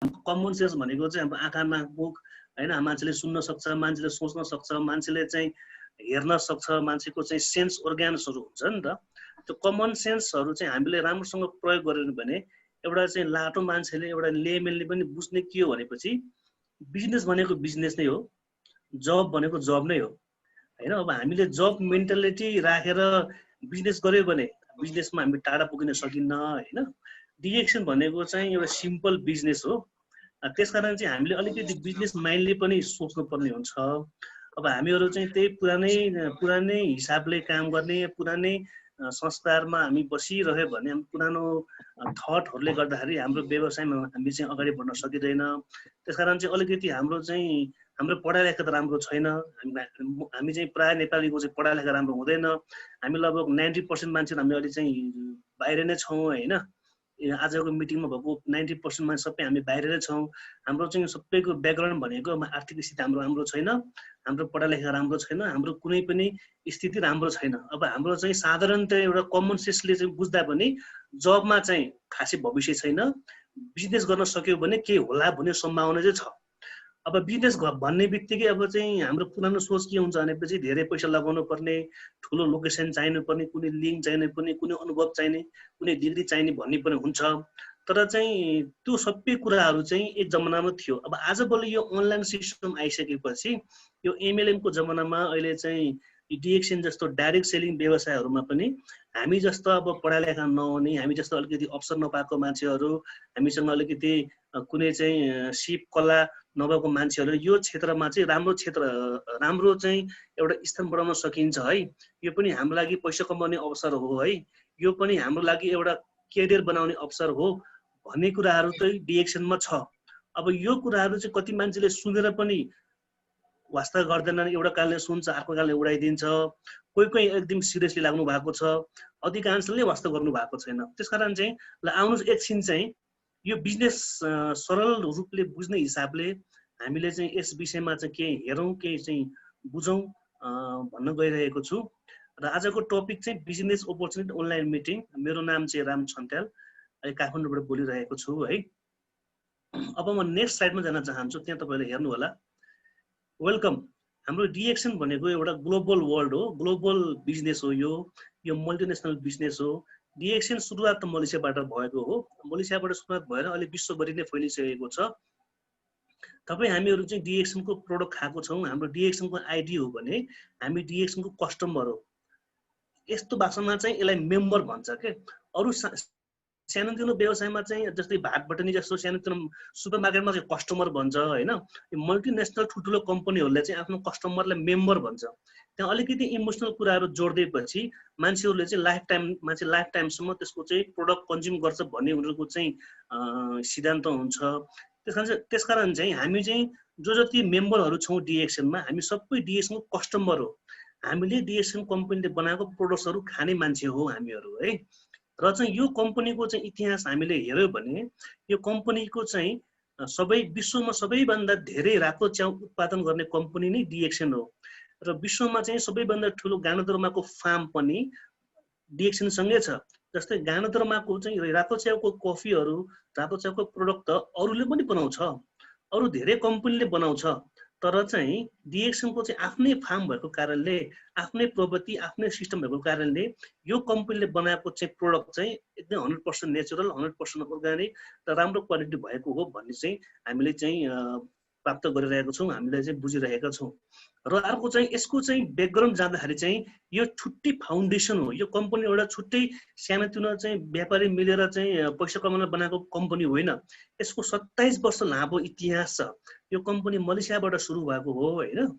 Common sense भनेको चाहिँ हाम्रो आँखामा मुख हैन, मान्छेले सुन्न सक्छ, मान्छेले सोच्न सक्छ, मान्छेले चाहिँ हेर्न सक्छ, मान्छेको चाहिँ सेन्स अर्गान्सहरू हुन्छ नि त। त्यो कमन सेन्सहरू चाहिँ हामीले राम्रोसँग प्रयोग गरेन भने एउटा चाहिँ लाटो मान्छेले, एउटा लेमेनले पनि बुझ्ने के हो भनेपछि बिजनेस भनेको बिजनेस नै हो, जब भनेको जब नै हो हैन। अब हामीले जब मेन्टालिटी राखेर बिजनेस गर्यो भने बिजनेसमा हामी टाढा पुगिन सकिन्न हैन। डिरेक्सन भनेको चाहिँ एउटा सिम्पल बिजनेस हो। त्यसकारण चाहिँ हामीले अलिकति बिजनेस माइन्डले पनि सोच्नुपर्ने हुन्छ। अब हामीहरू चाहिँ त्यही पुरानै हिसाबले काम गर्ने, पुरानै संस्कारमा हामी बसिरह्यो भने पुरानो थटहरूले गर्दाखेरि हाम्रो व्यवसायमा हामी चाहिँ अगाडि बढ्न सकिँदैन। त्यसकारण चाहिँ अलिकति हाम्रो पढाइ लेखा त राम्रो छैन। हामी चाहिँ प्राय नेपालीको चाहिँ पढाइ लेखा राम्रो हुँदैन। हामी लगभग 90% मान्छेहरू हामी अहिले चाहिँ बाहिर नै छौँ हैन। आजको मिटिङमा भएको 90% मान्छे सबै हामी बाहिर नै छौँ। हाम्रो चाहिँ सबैको ब्याकग्राउन्ड भनेको आर्थिक स्थिति हाम्रो राम्रो छैन, हाम्रो पढाइ लेखा राम्रो छैन, हाम्रो कुनै पनि स्थिति राम्रो छैन। अब हाम्रो चाहिँ साधारणतया एउटा कमन सेन्सले चाहिँ बुझ्दा पनि जबमा चाहिँ खासै भविष्य छैन, बिजनेस गर्न सक्यो भने के होला भन्ने सम्भावना चाहिँ छ। अब बिजनेस भन्ने बित्तिकै अब चाहिँ हाम्रो पुरानो सोच के हुन्छ भनेपछि धेरै पैसा लगाउनु पर्ने, ठुलो लोकेसन चाहिनु पर्ने, कुनै लिङ्क चाहिनु पर्ने, कुनै अनुभव चाहिने, कुनै डिग्री चाहिने भन्ने पनि हुन्छ। तर चाहिँ त्यो सबै कुराहरू चाहिँ एक जमानामा थियो। अब आजभोलि यो अनलाइन सिस्टम आइसकेपछि यो एमएलएम को जमानामा अहिले चाहिँ डिएक्सन जस्तो डाइरेक्ट सेलिङ व्यवसायहरूमा पनि हामी जस्तो अब पढाइ लेखा नहुने, हामी जस्तो अलिकति अवसर नपाएको मान्छेहरू, हामीसँग अलिकति कुनै चाहिँ सिप कला नभएको मान्छेहरू यो क्षेत्रमा चाहिँ राम्रो चाहिँ एउटा स्थान बढाउन सकिन्छ है। यो पनि हाम्रो लागि पैसा कमाउने अवसर हो है, यो पनि हाम्रो लागि एउटा करियर बनाउने अवसर हो भन्ने कुराहरू चाहिँ डिएक्सनमा छ। अब यो कुराहरू चाहिँ कति मान्छेले सुनेर पनि वास्ता गर्दैनन्, एउटा कालले सुन्छ अर्को कालले उडाइदिन्छ, कोही एकदम सिरियसली लाग्नु भएको छ, अधिकांशले वास्ता गर्नु भएको छैन। त्यसकारण चाहिँ ल आउनुहोस् एकछिन चाहिँ यो बिजनेस सरल रूपले बुझ्ने हिसाबले हामीले चाहिँ यस विषयमा चाहिँ के हेरौँ, के चाहिँ बुझौँ भन्न गइरहेको छु। र आजको टपिक चाहिँ बिजनेस अपर्च्युनिटी अनलाइन मिटिङ। मेरो नाम चाहिँ राम छन्त्याल, अहिले काठमाडौँबाट बोलिरहेको छु है। अब म नेक्स्ट स्लाइडमा जान चाहन्छु, त्यहाँ तपाईँले हेर्नु होला। वेलकम। हाम्रो डिएक्सन भनेको एउटा ग्लोबल वर्ल्ड हो, ग्लोबल बिजनेस हो, यो मल्टिनेसनल बिजनेस हो। डिएक्सन सुरुवात त मलेसियाबाट भएको हो, मलेसियाबाट सुरुवात भएर अहिले विश्वभरि नै फैलिसकेको छ। तपाईँ हामीहरू चाहिँ डिएक्सनको प्रोडक्ट खाएको छौँ, हाम्रो डिएक्सनको आइडी हो भने हामी डिएक्सनको कस्टमर हो। यस्तो भाषामा चाहिँ यसलाई मेम्बर भन्छ के। अरू सानोतिनो व्यवसायमा चाहिँ जस्तै भात बटनी जस्तो सानोतिनो सुपर मार्केटमा चाहिँ कस्टमर भन्छ हैन। मल्टिनेसनल ठुल्ठुलो कम्पनीहरूले चाहिँ आफ्नो कस्टमरलाई मेम्बर भन्छ। त्यहाँ अलिकति इमोसनल कुराहरू जोड्दैपछि मान्छेहरूले चाहिँ लाइफ टाइमसम्म त्यसको चाहिँ प्रोडक्ट कन्ज्युम गर्छ भन्ने उनीहरूको चाहिँ सिद्धान्त हुन्छ। त्यसकारण चाहिँ हामी चाहिँ जो जति मेम्बरहरू छौँ डिएक्सनमा, हामी सबै डिएक्सनको कस्टमर हो। हामीले डिएक्सन कम्पनीले बनाएको प्रोडक्ट्सहरू खाने मान्छे हो हामीहरू है। र चाहिँ यो कम्पनीको चाहिँ इतिहास हामीले हेर्यो भने यो कम्पनीको चाहिँ विश्वमा सबैभन्दा धेरै रातो च्याउ उत्पादन गर्ने कम्पनी नै डिएक्सन हो। र विश्वमा चाहिँ सबैभन्दा ठुलो गानादोर्माको फार्म पनि डिएक्सनसँगै छ। जस्तै गानादोर्माको चाहिँ रातो च्याउको कफीहरू, रातो च्याउको प्रोडक्ट त अरूले पनि बनाउँछ, अरू धेरै कम्पनीले बनाउँछ। तर चाहिँ डिएक्सनको चाहिँ आफ्नै फार्म भएको कारणले, आफ्नै प्रवृत्ति, आफ्नै सिस्टम भएको कारणले यो कम्पनीले बनाएको चाहिँ प्रोडक्ट चाहिँ एकदम 100% नेचुरल, 100% अर्ग्यानिक र राम्रो क्वालिटी भएको हो भन्ने चाहिँ हामीले चाहिँ प्राप्त गरिरहेको छौँ, हामीले चाहिँ बुझिरहेका छौँ। र अर्को चाहिँ यसको चाहिँ ब्याकग्राउन्ड जाँदाखेरि चाहिँ यो छुट्टै फाउन्डेसन हो। यो कम्पनी एउटा छुट्टै सानोतिनो चाहिँ व्यापारी मिलेर चाहिँ पैसा कमाउन बनाएको कम्पनी होइन। यसको 27 वर्ष लामो इतिहास छ। यो कम्पनी मलेसियाबाट सुरु भएको हो हैन।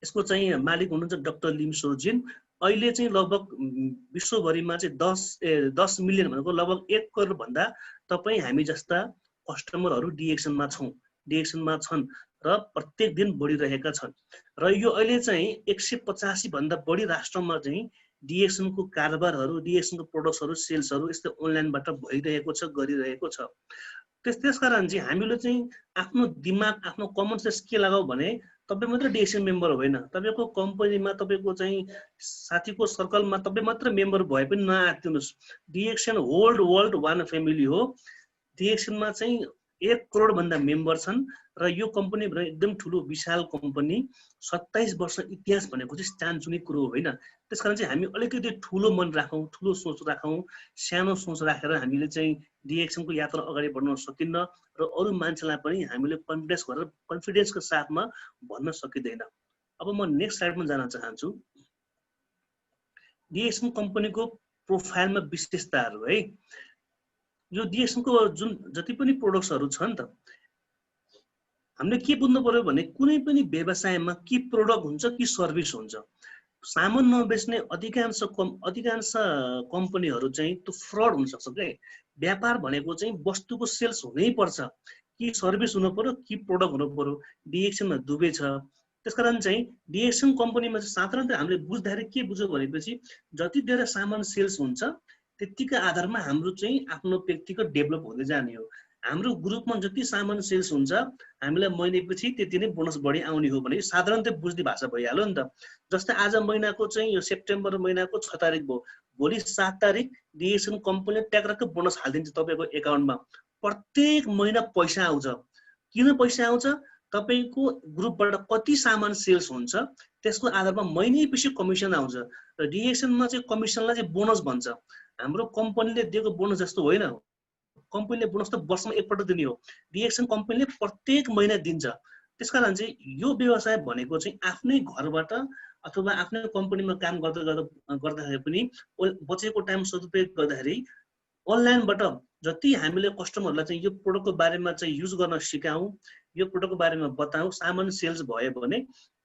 यसको चाहिँ मालिक हुनुहुन्छ डाक्टर लिम सोजिन। अहिले चाहिँ लगभग विश्वभरिमा चाहिँ 10 मिलियन भनेको लगभग 1 करोड भन्दा तपाईँ हामी जस्ता कस्टमरहरू डिएक्सनमा छन् र प्रत्येक दिन बढिरहेका छन्। र यो अहिले चाहिँ 185 भन्दा बढी राष्ट्रमा चाहिँ डिएक्सनको कारोबारहरू, डिएक्सनको प्रोडक्ट्सहरू, सेल्सहरू यस्तै अनलाइनबाट भइरहेको छ, गरिरहेको छ। त्यसकारण चाहिँ हामीले चाहिँ आफ्नो दिमाग, आफ्नो कमन सेन्स के लगाऊ भने तपाईँ मात्र डिएक्सन मेम्बर होइन, तपाईँको कम्पनीमा, तपाईँको चाहिँ साथीको सर्कलमा तपाईँ मात्र मेम्बर भए पनि नआत्तिनुहोस्। DXN hold world one family हो। डिएक्सनमा चाहिँ 1 करोड भन्दा मेम्बर छन् र यो कम्पनी एकदम ठुलो विशाल कम्पनी 27 वर्ष इतिहास भनेको चाहिँ चानचुने कुरो होइन। त्यसकारण चाहिँ हामी अलिकति ठुलो मन राखौँ, ठुलो सोच राखौँ, सानो सोच राखेर हामीले चाहिँ डिएक्सनको यात्रा अगाडि बढ्न सकिन्न र अरू मान्छेलाई पनि हामीले कन्फिडेन्सको साथमा भन्न सकिँदैन। अब म नेक्स्ट स्लाइडमा जान चाहन्छु। डिएक्सन कम्पनीको प्रोफाइलमा विशेषताहरू है। यो डिएक्सनको जुन जति पनि प्रोडक्ट्सहरू छन् त, हामीले के बुझ्नु पर्यो भने कुनै पनि व्यवसायमा कि प्रोडक्ट हुन्छ कि सर्भिस हुन्छ। सामान नबेच्ने अधिकांश कम्पनीहरू चाहिँ त्यो फ्रड हुन सक्छ के। व्यापार भनेको चाहिँ वस्तुको सेल्स हुनै पर्छ, कि सर्भिस हुनु पर्यो कि प्रोडक्ट हुनु पर्यो। डिएक्सनमा दुवै छ। त्यसकारण चाहिँ डिएक्सन कम्पनीमा चाहिँ साधारणतः हामीले बुझ्दाखेरि के बुझ्यो भनेपछि जति धेरै सामान सेल्स हुन्छ त्यतिकै आधारमा हाम्रो चाहिँ आफ्नो व्यक्तिगत डेभलप हुँदै जाने हो। हाम्रो ग्रुपमा जति सामान सेल्स हुन्छ हामीलाई महिनापछि त्यति नै बोनस बढी आउने हो भने साधारणतः बुझ्ने भाषा भइहाल्यो नि त। जस्तै आज महिनाको चाहिँ यो सेप्टेम्बर महिनाको 6 तारिक भयो, भोलि 7 तारिक डिएक्सन कम्पनीले ट्याक्क बोनस हालिदिन्छ तपाईँको एकाउन्टमा। प्रत्येक महिना पैसा आउँछ। किन पैसा आउँछ? तपाईको ग्रुपबाट कति सामान सेल्स हुन्छ त्यसको आधारमा महिनैपछि कमिसन आउँछ। र डिएक्सनमा चाहिँ कमिसनलाई चाहिँ बोनस भन्छ। हाम्रो कम्पनीले दिएको बोनस जस्तो होइन। कम्पनीले बोनस त वर्षमा एकपल्ट दिने हो, डिएक्सन कम्पनीले प्रत्येक महिना दिन्छ। त्यसकारण चाहिँ यो व्यवसाय भनेको चाहिँ आफ्नै घरबाट अथवा आफ्नै कम्पनीमा काम गर्दाखेरि पनि बचेको टाइम सदुपयोग गर्दाखेरि अनलाइनबाट जति हामीले कस्टमरलाई चाहिँ यो प्रोडक्टको बारेमा चाहिँ युज गर्न सिकाउँ, यो प्रोडक्टको बारेमा बताउँ, सामान सेल्स भयो भने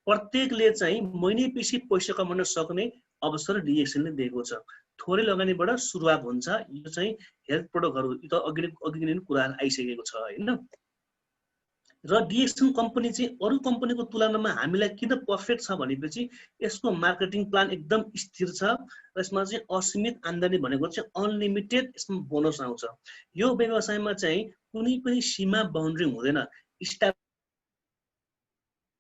प्रत्येकले चाहिँ महिनैपछि पैसा कमाउन सक्ने अवसर डिएक्सनले दिएको छ। थोरै लगानीबाट सुरुवात हुन्छ। यो चाहिँ हेल्थ प्रोडक्टहरू त अघि नै कुराहरू आइसकेको छ होइन। र डिएक्सन कम्पनी चाहिँ अरू कम्पनीको तुलनामा हामीलाई किन पर्फेक्ट छ भनेपछि यसको मार्केटिङ प्लान एकदम स्थिर छ र यसमा चाहिँ असीमित आम्दानी भनेको चाहिँ अनलिमिटेड यसमा बोनस आउँछ। यो व्यवसायमा चाहिँ कुनै पनि सीमा बाउन्ड्री हुँदैन। स्टाफ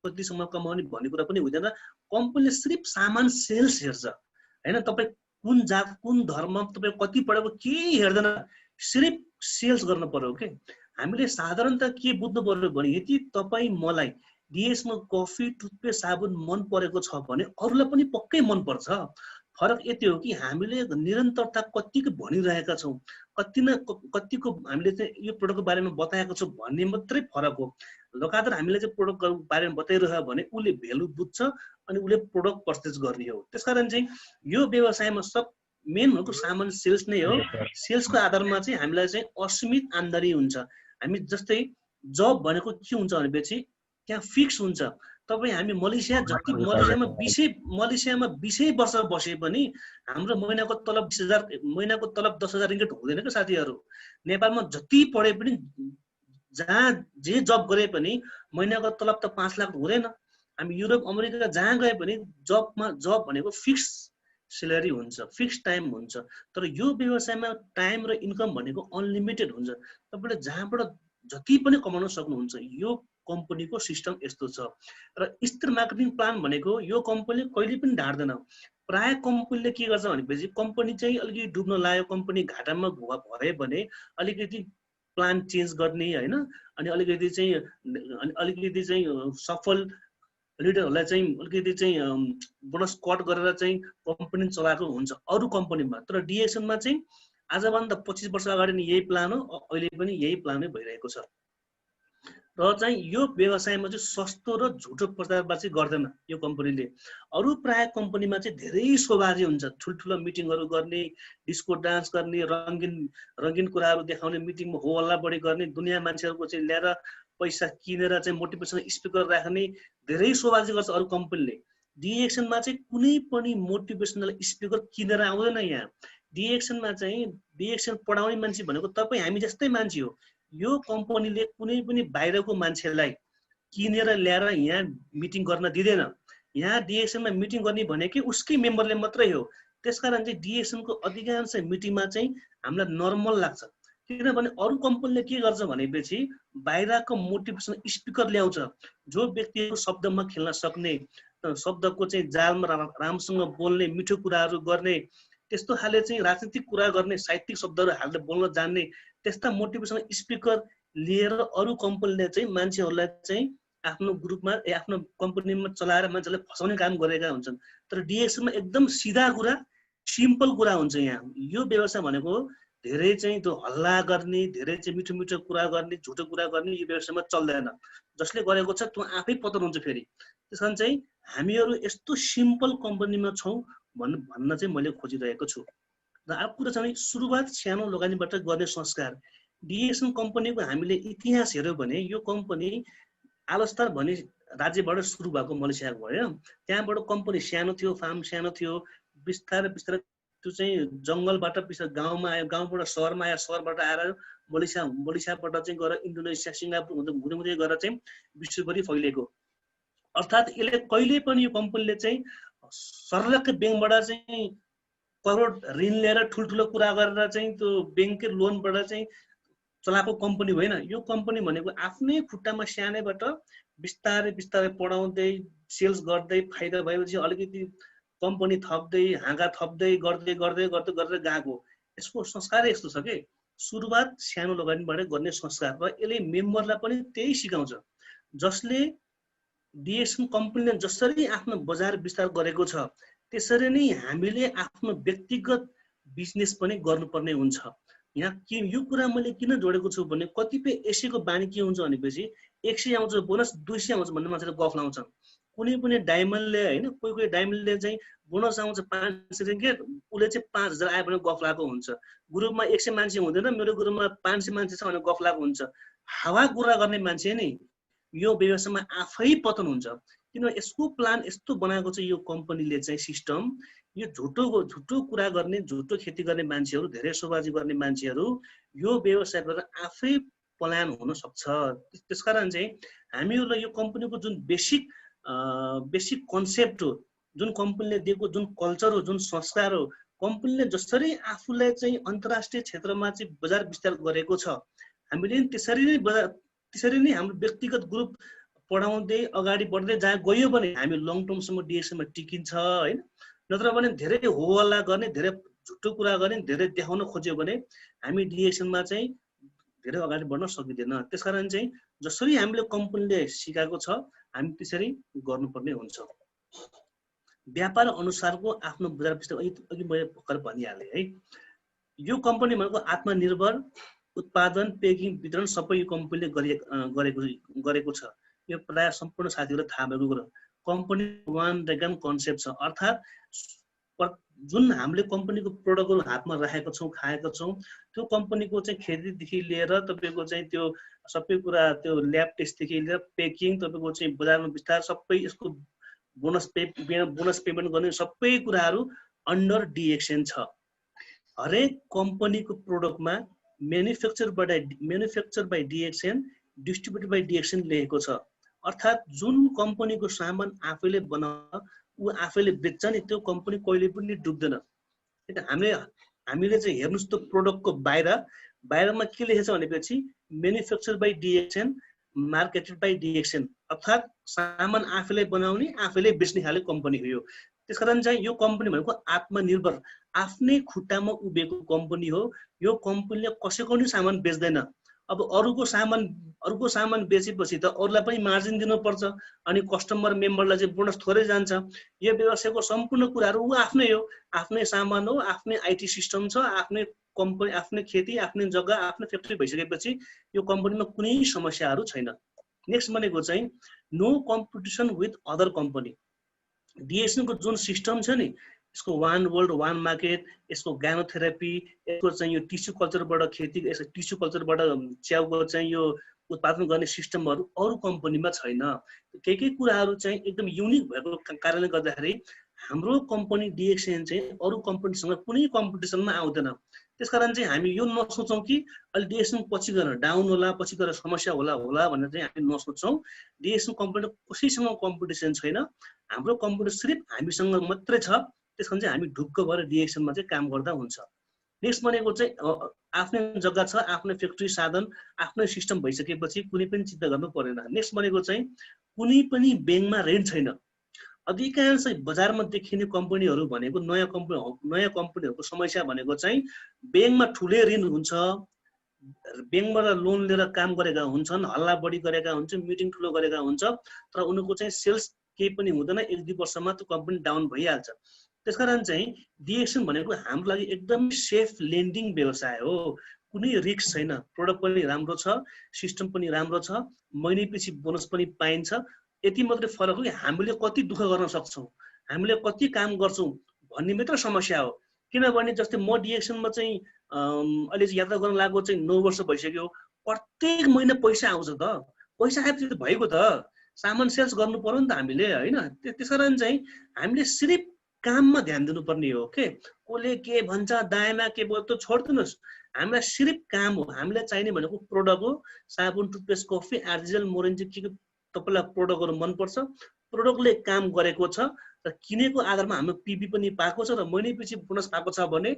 कतिसम्म कमाउने भन्ने कुरा पनि हुँदैन। कम्पनीले सिर्फ सामान सेल्स हेर्छ हैन। तपाईँ कुन जात कुन धर्म तपाईँ कति पढेको केही हेर्दैन, सिर्फ सेल्स गर्न पर्यो के। हामीले साधारणतः के बुझ्नु पर्यो भने यदि तपाईँ मलाई डिएक्समा कफी टुथपेस्ट साबुन मन परेको छ भने अरूलाई पनि पक्कै मन पर्छ। फरक यति हो कि हामीले निरन्तरता कतिको भनिरहेका छौँ, कतिको हामीले चाहिँ यो प्रोडक्टको बारेमा बताएको छौँ भन्ने मात्रै फरक हो। लगातार हामीले चाहिँ प्रोडक्टको बारेमा बताइरह्यो भने उसले भ्यालु बुझ्छ अनि उसले प्रोडक्ट पर्चेज गर्ने हो। त्यसकारण चाहिँ यो व्यवसायमा सब मेन भनेको सामान सेल्स नै हो। सेल्सको आधारमा चाहिँ हामीलाई चाहिँ असीमित आम्दानी हुन्छ। हामी जस्तै जब भनेको के हुन्छ भनेपछि त्यहाँ फिक्स हुन्छ। तपाईँ हामी मलेसियामा 20 वर्ष बसे पनि हाम्रो महिनाको तलब 10,000 रिङ्गिट हुँदैन क्या साथीहरू। नेपालमा जति पढे पनि जहाँ जे जब गरे पनि महिनाको तलब त 5 लाख हुँदैन। हामी युरोप अमेरिका जहाँ गए पनि जब भनेको फिक्स सेलेरी हुन्छ, फिक्स टाइम हुन्छ। तर यो व्यवसायमा टाइम र इन्कम भनेको अनलिमिटेड हुन्छ। तपाईँले जहाँबाट जति पनि कमाउन सक्नुहुन्छ। यो कम्पनीको सिस्टम यस्तो छ। र स्थिर मार्केटिङ प्लान भनेको यो कम्पनीले कहिले पनि ढाड्दैन। प्राय कम्पनीले के गर्छ भनेपछि कम्पनी चाहिँ अलिकति डुब्न लाग्यो, कम्पनी घाटामा भयो भने अलिकति प्लान चेन्ज गर्ने होइन। अनि अलिकति चाहिँ सफल लिडरहरूलाई चाहिँ अलिकति चाहिँ बोनस कट गरेर चाहिँ कम्पनी चलाएको हुन्छ अरू कम्पनीमा। तर डिएक्सनमा चाहिँ आजभन्दा 25 वर्ष अगाडि नै यही प्लान हो, अहिले पनि यही प्लानै भइरहेको छ। र चाहिँ यो व्यवसायमा चाहिँ सस्तो र झुटो प्रचारबाजी गर्दैन यो कम्पनीले। अरू प्राय कम्पनीमा चाहिँ धेरै शोबाजी हुन्छ, ठुल्ठुलो मिटिङहरू गर्ने, डिस्को डान्स गर्ने, रङ्गिन कुराहरू देखाउने, मिटिङमा हो हल्ला बढी गर्ने, दुनियाँ मान्छेहरूको चाहिँ ल्याएर पैसा किनेर चाहिँ मोटिभेसनल स्पिकर राख्ने, धेरै शोबाजी गर्छ अरू कम्पनीले। डिएक्सनमा चाहिँ कुनै पनि मोटिभेसनल स्पिकर किनेर आउँदैन। यहाँ डिएक्सनमा चाहिँ डिएक्सन पढाउने मान्छे भनेको तपाईँ हामी जस्तै मान्छे हो। यो कम्पनीले कुनै पनि बाहिरको मान्छेलाई किनेर ल्याएर यहाँ मिटिङ गर्न दिँदैन। यहाँ डिएक्सनमा मिटिङ गर्ने भनेकै उसकै मेम्बरले मात्रै हो। त्यसकारण चाहिँ डिएक्सनको अधिकांश मिटिङमा चाहिँ हामीलाई नर्मल लाग्छ। किनभने अरू कम्पनीले के गर्छ भनेपछि बाहिरको मोटिभेसनल स्पिकर ल्याउँछ, जो व्यक्तिको शब्दमा खेल्न सक्ने, शब्दको चाहिँ जालमा राम्रोसँग बोल्ने, मिठो कुराहरू गर्ने, त्यस्तो खाले चाहिँ राजनीतिक कुरा गर्ने, साहित्यिक शब्दहरू हालेर बोल्न जान्ने त्यस्ता मोटिभेसनल स्पिकर लिएर अरू कम्पनीले चाहिँ मान्छेहरूलाई चाहिँ आफ्नो ग्रुपमा आफ्नो कम्पनीमा चलाएर मान्छेलाई फसाउने काम गरेका हुन्छन्। तर डिएक्सनमा एकदम सिधा कुरा, सिम्पल कुरा हुन्छ। यहाँ यो व्यवसाय भनेको धेरै चाहिँ त्यो हल्ला गर्ने, धेरै चाहिँ मिठो मिठो कुरा गर्ने, झुटो कुरा गर्ने यो व्यवसायमा चल्दैन। जसले गरेको छ त्यो आफै पतन हुन्छ फेरि। त्यसकारण चाहिँ हामीहरू यस्तो सिम्पल कम्पनीमा छौँ भन्न चाहिँ मैले खोजिरहेको छु। र अब कुरा चाहिँ सुरुवात सानो लगानीबाट गर्ने संस्कार। डिएक्सन कम्पनीको हामीले इतिहास हेऱ्यौँ भने यो कम्पनी आलस्तर भन्ने राज्यबाट सुरु भएको मलेसियाको भयो। त्यहाँबाट कम्पनी सानो थियो, फार्म सानो थियो, बिस्तारै बिस्तारै त्यो चाहिँ जङ्गलबाट बिस्तारै गाउँमा आयो, गाउँबाट सहरमा आयो, सहरबाट आएर मलेसियाबाट चाहिँ गएर इन्डोनेसिया, सिङ्गापुर हुँदै हुँदै गएर चाहिँ विश्वभरि फैलिएको। अर्थात् यसले कहिले पनि यो कम्पनीले चाहिँ सर्लक्कै ब्याङ्कबाट चाहिँ करोड ऋण लिएर ठुल्ठुलो कुरा गरेर चाहिँ त्यो ब्याङ्ककै लोनबाट चाहिँ चलाएको कम्पनी होइन। यो कम्पनी भनेको आफ्नै खुट्टामा सानैबाट बिस्तारै बिस्तारै पढाउँदै सेल्स गर्दै फाइदा भएपछि अलिकति कम्पनी थप्दै हाँगा थप्दै गर्दै गर्दै गर्दै गर्दै गएको। यसको संस्कारै यस्तो छ कि सुरुवात सानो लगानीबाट गर्ने संस्कार, र यसले मेम्बरलाई पनि त्यही सिकाउँछ। जसले डिएक्सन कम्पनीले जसरी आफ्नो बजार विस्तार गरेको छ त्यसरी नै हामीले आफ्नो व्यक्तिगत बिजनेस पनि गर्नुपर्ने हुन्छ। यहाँ के यो कुरा मैले किन जोडेको छु भने कतिपय एसीको बानी के हुन्छ भनेपछि 100 आउँछ बोनस, 200 आउँछ भन्ने मान्छेले गफ लाउँछ। कुनै पनि डायमन्डले होइन, कोही कोही डायमन्डले चाहिँ बोनस आउँछ 500 रिङ्गेट, उसले चाहिँ 5000 आयो भने गफ लागेको हुन्छ। ग्रुपमा 100 मान्छे हुँदैन, मेरो ग्रुपमा 500 मान्छे छ भने गफ लागेको हुन्छ। हावा कुरा गर्ने मान्छे नि यो व्यवसायमा आफै पतन हुन्छ। किन यसको प्लान यस्तो बनाएको छ यो कम्पनीले चाहिँ सिस्टम। यो झुटो कुरा गर्ने, झुटो खेती गर्ने मान्छेहरू, धेरै सोबाजी गर्ने मान्छेहरू यो व्यवसाय गरेर आफै पलायन हुन सक्छ। त्यसकारण चाहिँ हामीहरूलाई यो कम्पनीको जुन बेसिक कन्सेप्ट हो, जुन कम्पनीले दिएको जुन कल्चर हो, जुन संस्कार हो, कम्पनीले जसरी आफूलाई चाहिँ अन्तर्राष्ट्रिय क्षेत्रमा चाहिँ बजार विस्तार गरेको छ, हामीले त्यसरी नै हाम्रो व्यक्तिगत ग्रुप पढाउँदै अगाडि बढ्दै जहाँ गयो भने हामी लङ टर्मसम्म डिएक्सनमा टिकिन्छ होइन। नत्र भने धेरै होहल्ला गर्ने, धेरै झुटो कुरा गर्ने, धेरै देखाउन खोज्यो भने हामी डिएक्सनमा चाहिँ धेरै अगाडि बढ्न सकिँदैन। त्यसकारण चाहिँ जसरी हामीले कम्पनीले सिकाएको छ हामी त्यसरी गर्नुपर्ने हुन्छ। व्यापार अनुसारको आफ्नो बजार विस्तार अघि मैले भर्खर भनिहालेँ है। यो कम्पनी भनेको आत्मनिर्भर उत्पादन, पेकिङ, वितरण सबै यो कम्पनीले गरेको छ। यो प्राय सम्पूर्ण साथीहरूलाई थाहा भएको कुरा। कम्पनी वान ड्रेगन कन्सेप्ट छ। अर्थात् जुन हामीले कम्पनीको प्रोडक्टहरू हातमा राखेका छौँ, खाएका छौँ, त्यो कम्पनीको चाहिँ खेतीदेखि लिएर तपाईँको चाहिँ त्यो सबै कुरा, त्यो ल्याब टेस्टदेखि लिएर पेकिङ, तपाईँको चाहिँ बजारमा विस्तार, सबै यसको बोनस पेमेन्ट गर्ने सबै कुराहरू अन्डर डिएक्सन छ। हरेक कम्पनीको प्रोडक्टमा manufacture by DXN, distributed by DXN लेखेको छ। अर्थात् जुन कम्पनीको सामान आफैले बनाउँछ ऊ आफैले बेच्छ नि, त्यो कम्पनी कहिले पनि डुब्दैन। हामीले चाहिँ हेर्नुहोस् त्यो प्रोडक्टको बाहिरमा के लेखेको छ भनेपछि manufacture by DXN, marketed by DXN. अर्थात् सामान आफैले बनाउने, आफैले बेच्ने खाले कम्पनी हो यो। त्यसकारण चाहिँ यो कम्पनी भनेको आत्मनिर्भर, आफ्नै खुट्टामा उभिएको कम्पनी हो। यो कम्पनीले कसैको नि सामान बेच्दैन। अब अरूको सामान बेचेपछि त अरूलाई पनि मार्जिन दिनुपर्छ, अनि कस्टमर मेम्बरलाई चाहिँ बोनस थोरै जान्छ। यो व्यवसायको सम्पूर्ण कुराहरू ऊ आफ्नै हो, आफ्नै सामान हो, आफ्नै आइटी सिस्टम छ, आफ्नै कम्पनी, आफ्नै खेती, आफ्नै जग्गा, आफ्नै फ्याक्ट्री भइसकेपछि यो कम्पनीमा कुनै समस्याहरू छैन। नेक्स्ट भनेको चाहिँ no competition with other company. डिएक्सनको जुन सिस्टम छ नि, यसको वान वर्ल्ड वान मार्केट, यसको ग्यानोथेरापी, यसको चाहिँ यो टिस्यु कल्चरबाट टिस्यु कल्चरबाट च्याउको चाहिँ यो उत्पादन गर्ने सिस्टमहरू अरू कम्पनीमा छैन। केही कुराहरू चाहिँ एकदम युनिक भएको कारणले गर्दाखेरि हाम्रो कम्पनी डिएक्सन चाहिँ अरू कम्पनीसँग कुनै कम्पिटिसनमा आउँदैन। त्यसकारण चाहिँ हामी यो नसोचौँ कि अहिले डिएक्सन पछि गएर डाउन होला, पछि गएर समस्या होला भनेर चाहिँ हामी नसोचौँ। डिएक्सन कम्पनी कसैसँग कम्पिटिसन छैन, हाम्रो कम्पिटिसन सिर्फ हामीसँग मात्रै छ। त्यस कारण चाहिँ हामी ढुक्क भएर डिएक्सनमा चाहिँ काम गर्दा हुन्छ। नेक्स्ट भनेको चाहिँ आफ्नै जग्गा छ, आफ्नै फ्याक्ट्री साधन, आफ्नै सिस्टम भइसकेपछि कुनै पनि चिन्ता गर्नु परेन। नेक्स्ट भनेको चाहिँ कुनै पनि ब्याङ्कमा ऋण छैन। अधिकांश बजारमा देखिने कम्पनीहरू भनेको नयाँ कम्पनीहरूको समस्या भनेको चाहिँ ब्याङ्कमा ठुलै ऋण हुन्छ, ब्याङ्कबाट लोन लिएर काम गरेका हुन्छन्, हल्ला बढी गरेका हुन्छन्, मिटिङ ठुलो गरेका हुन्छ, तर उनीहरूको चाहिँ सेल्स केही पनि हुँदैन, 1-2 वर्षमा त्यो कम्पनी डाउन भइहाल्छ। त्यसकारण चाहिँ डिएक्सन भनेको हाम्रो लागि एकदम सेफ लेन्डिङ व्यवसाय हो। कुनै रिस्क छैन, प्रोडक्ट पनि राम्रो छ, सिस्टम पनि राम्रो छ, महिनैपछि बोनस पनि पाइन्छ। यति मात्रै फरक हो कि हामीले कति दुःख गर्न सक्छौँ, हामीले कति काम गर्छौँ भन्ने मात्र समस्या हो। किनभने जस्तै म डिएक्सनमा चाहिँ अहिले चाहिँ यात्रा गर्न लागेको चाहिँ 9 वर्ष भइसक्यो। प्रत्येक महिना पैसा आउँछ त, पैसा आएपछि त भएको त, सामान सेल्स गर्नु पर्यो नि त हामीले, होइन? त्यसकारण चाहिँ हामीले सिर्फ काममा ध्यान दिनुपर्ने हो के। कसले के भन्छ, दायाँमा के भयो त्यो छोडिदिनुहोस्, हामीलाई सिर्फ काम हो। हामीलाई चाहिने भनेको प्रोडक्ट हो, साबुन, टुथपेस्ट, कफी, आर्जिजल, मोरेन्जी, के तपाईँलाई प्रोडक्टहरू मनपर्छ, प्रोडक्टले काम गरेको छ र किनेको आधारमा हाम्रो पिबी पनि पाएको छ र महिनैपछि बोनस पाएको छ भने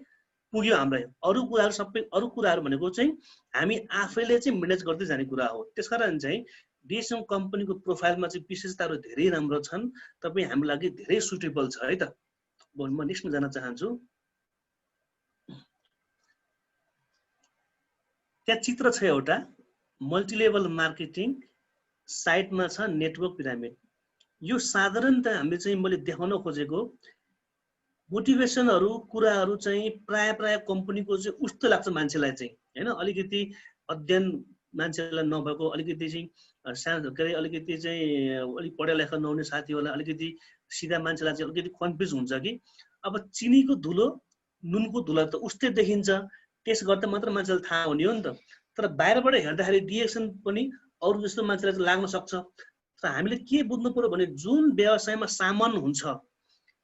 पुग्यो हामीलाई। अरू कुराहरू सबै, अरू कुराहरू भनेको चाहिँ हामी आफैले चाहिँ म्यानेज गर्दै जाने कुरा हो। त्यसकारण चाहिँ डिएक्सन कम्पनीको प्रोफाइलमा चाहिँ विशेषताहरू धेरै राम्रो छन्, तपाईँ हाम्रो लागि धेरै सुटेबल छ है त। म नेक्स्टमा जान चाहन्छु। त्यहाँ चित्र छ एउटा मल्टिलेभल मार्केटिङ साइटमा छ नेटवर्क पिरामिड। यो साधारणतः हामीले चाहिँ मैले देखाउन खोजेको मोटिभेसनहरू कुराहरू चाहिँ प्राय कम्पनीको चाहिँ उस्तो लाग्छ मान्छेलाई चाहिँ, हैन? अलिकति अध्ययन मान्छेलाई नभएको, अलिकति चाहिँ सानो के अरे अलिकति चाहिँ अलिक पढा लेखा नहुने साथीहरूलाई अलिकति सिधा मान्छेलाई चाहिँ अलिकति कन्फ्युज हुन्छ कि अब चिनीको धुलो नुनको धुलो त उस्तै देखिन्छ, टेस्ट गर्दा मात्र मान्छेलाई थाहा हुने हो नि त। तर बाहिरबाट हेर्दाखेरि डिएक्सन पनि अरू जस्तो मान्छेलाई चाहिँ लाग्न सक्छ। तर हामीले के बुझ्नु पर्यो भने जुन व्यवसायमा सामान हुन्छ,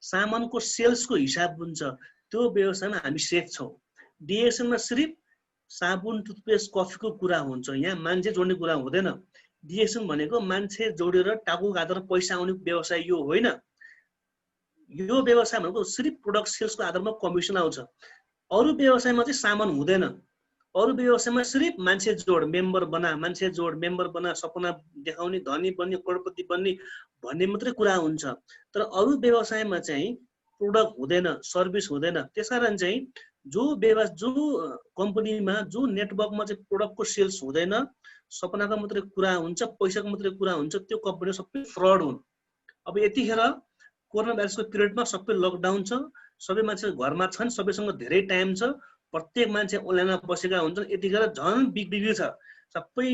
सामानको सेल्सको हिसाब हुन्छ, त्यो व्यवसायमा हामी सेफ छौँ। डिएक्सनमा सिर्फ साबुन, टुथपेस्ट, कफीको कुरा हुन्छ, यहाँ मान्छे जोड्ने कुरा हुँदैन। डिएक्सन भनेको मान्छे जोडेर टाउको काटेर पैसा आउने व्यवसाय यो होइन। यो व्यवसाय भनेको सिर्फ प्रोडक्ट सेल्सको आधारमा कमिसन आउँछ। अरू व्यवसायमा चाहिँ सामान हुँदैन। अरू व्यवसायमा सिर्फ मान्छे जोड, मेम्बर बना, मान्छे जोड, मेम्बर बना, सपना देखाउने, धनी बन्ने, करोडपति बन्ने भन्ने मात्रै कुरा हुन्छ। तर अरू व्यवसायमा चाहिँ प्रोडक्ट हुँदैन, सर्भिस हुँदैन। त्यसकारण चाहिँ जो कम्पनीमा जो नेटवर्कमा चाहिँ प्रोडक्टको सेल्स हुँदैन, सपनाको मात्रै कुरा हुन्छ, पैसाको मात्रै कुरा हुन्छ, त्यो कम्पनी सबै फ्रड हुन्। अब यतिखेर कोरोना भाइरसको पिरियडमा सबै लकडाउन छ, सबै मान्छे घरमा छन्, सबैसँग धेरै टाइम छ, प्रत्येक मान्छे अनलाइनमा बसेका हुन्छन्। यतिखेर झन् बिग्रियो छ। सबै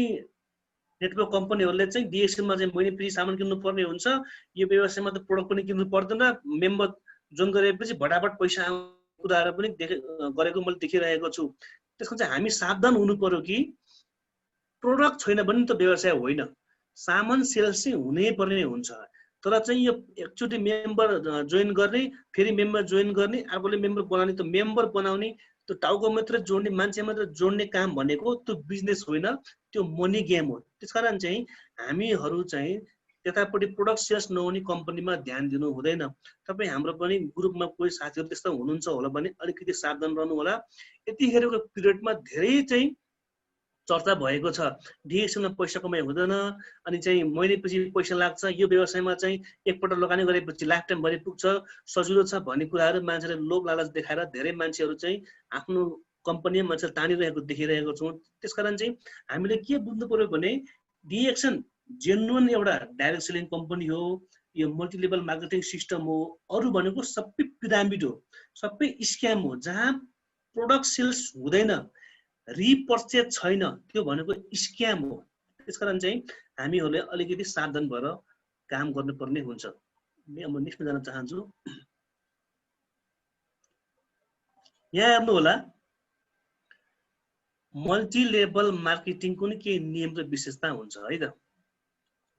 नेटवर्क कम्पनीहरूले चाहिँ डिएक्सनमा चाहिँ महिनापछि सामान किन्नु पर्ने हुन्छ, यो व्यवसायमा त प्रोडक्ट पनि किन्नु पर्दैन, मेम्बर जोइन गरेपछि भटाभट पैसा आउने कुराहरू पनि गरेको मैले देखिरहेको छु। त्यसको चाहिँ हामी सावधान हुनु पर्यो कि प्रोडक्ट छैन भने त व्यवसाय होइन, सामान सेल्स चाहिँ हुनै पर्ने हुन्छ। तर चाहिँ यो एकचोटि मेम्बर जोइन गर्ने, फेरि मेम्बर जोइन गर्ने, अर्कोले मेम्बर बनाउने, त मेम्बर बनाउने, त्यो टाउको मात्र जोड्ने, मान्छे मात्र जोड्ने काम भनेको त्यो बिजनेस होइन, त्यो मनी गेम हो। त्यसकारण चाहिँ हामीहरू चाहिँ त्यतापट्टि प्रोडक्ट सेल्स नहुने कम्पनीमा ध्यान दिनु हुँदैन। तपाईँ हाम्रो पनि ग्रुपमा कोही साथीहरू त्यस्तो हुनुहुन्छ होला भने अलिकति सावधान रहनु होला। यतिखेरको पिरियडमा धेरै चाहिँ चर्चा भएको छ, डिएक्सनमा पैसा कमाइ हुँदैन, अनि चाहिँ महिनापछि पैसा लाग्छ, यो व्यवसायमा चाहिँ एकपल्ट लगानी गरेपछि लाइफ टाइम भरि पुग्छ, सजिलो छ भन्ने कुराहरू मान्छेले लोभ लालच देखाएर धेरै मान्छेहरू चाहिँ आफ्नो कम्पनीमा मान्छे तानिरहेको देखिरहेको छौँ। त्यसकारण चाहिँ हामीले के बुझ्नु पर्यो भने डिएक्सन जेन्युन एउटा डाइरेक्ट सेलिङ कम्पनी हो, यो मल्टिलेभल मार्केटिङ सिस्टम हो। अरू भनेको सबै पिरामिड हो, सबै स्क्याम हो, जहाँ प्रोडक्ट सेल्स हुँदैन, रिपर्चेज छैन, त्यो भनेको स्क्याम हो। त्यसकारण चाहिँ हामीहरूले अलिकति सावधान भएर काम गर्नुपर्ने हुन्छ। म नेक्स्टमा जान चाहन्छु। यहाँ हेर्नु होला, मल्टिलेभल मार्केटिङको नि केही नियम र विशेषता हुन्छ है त।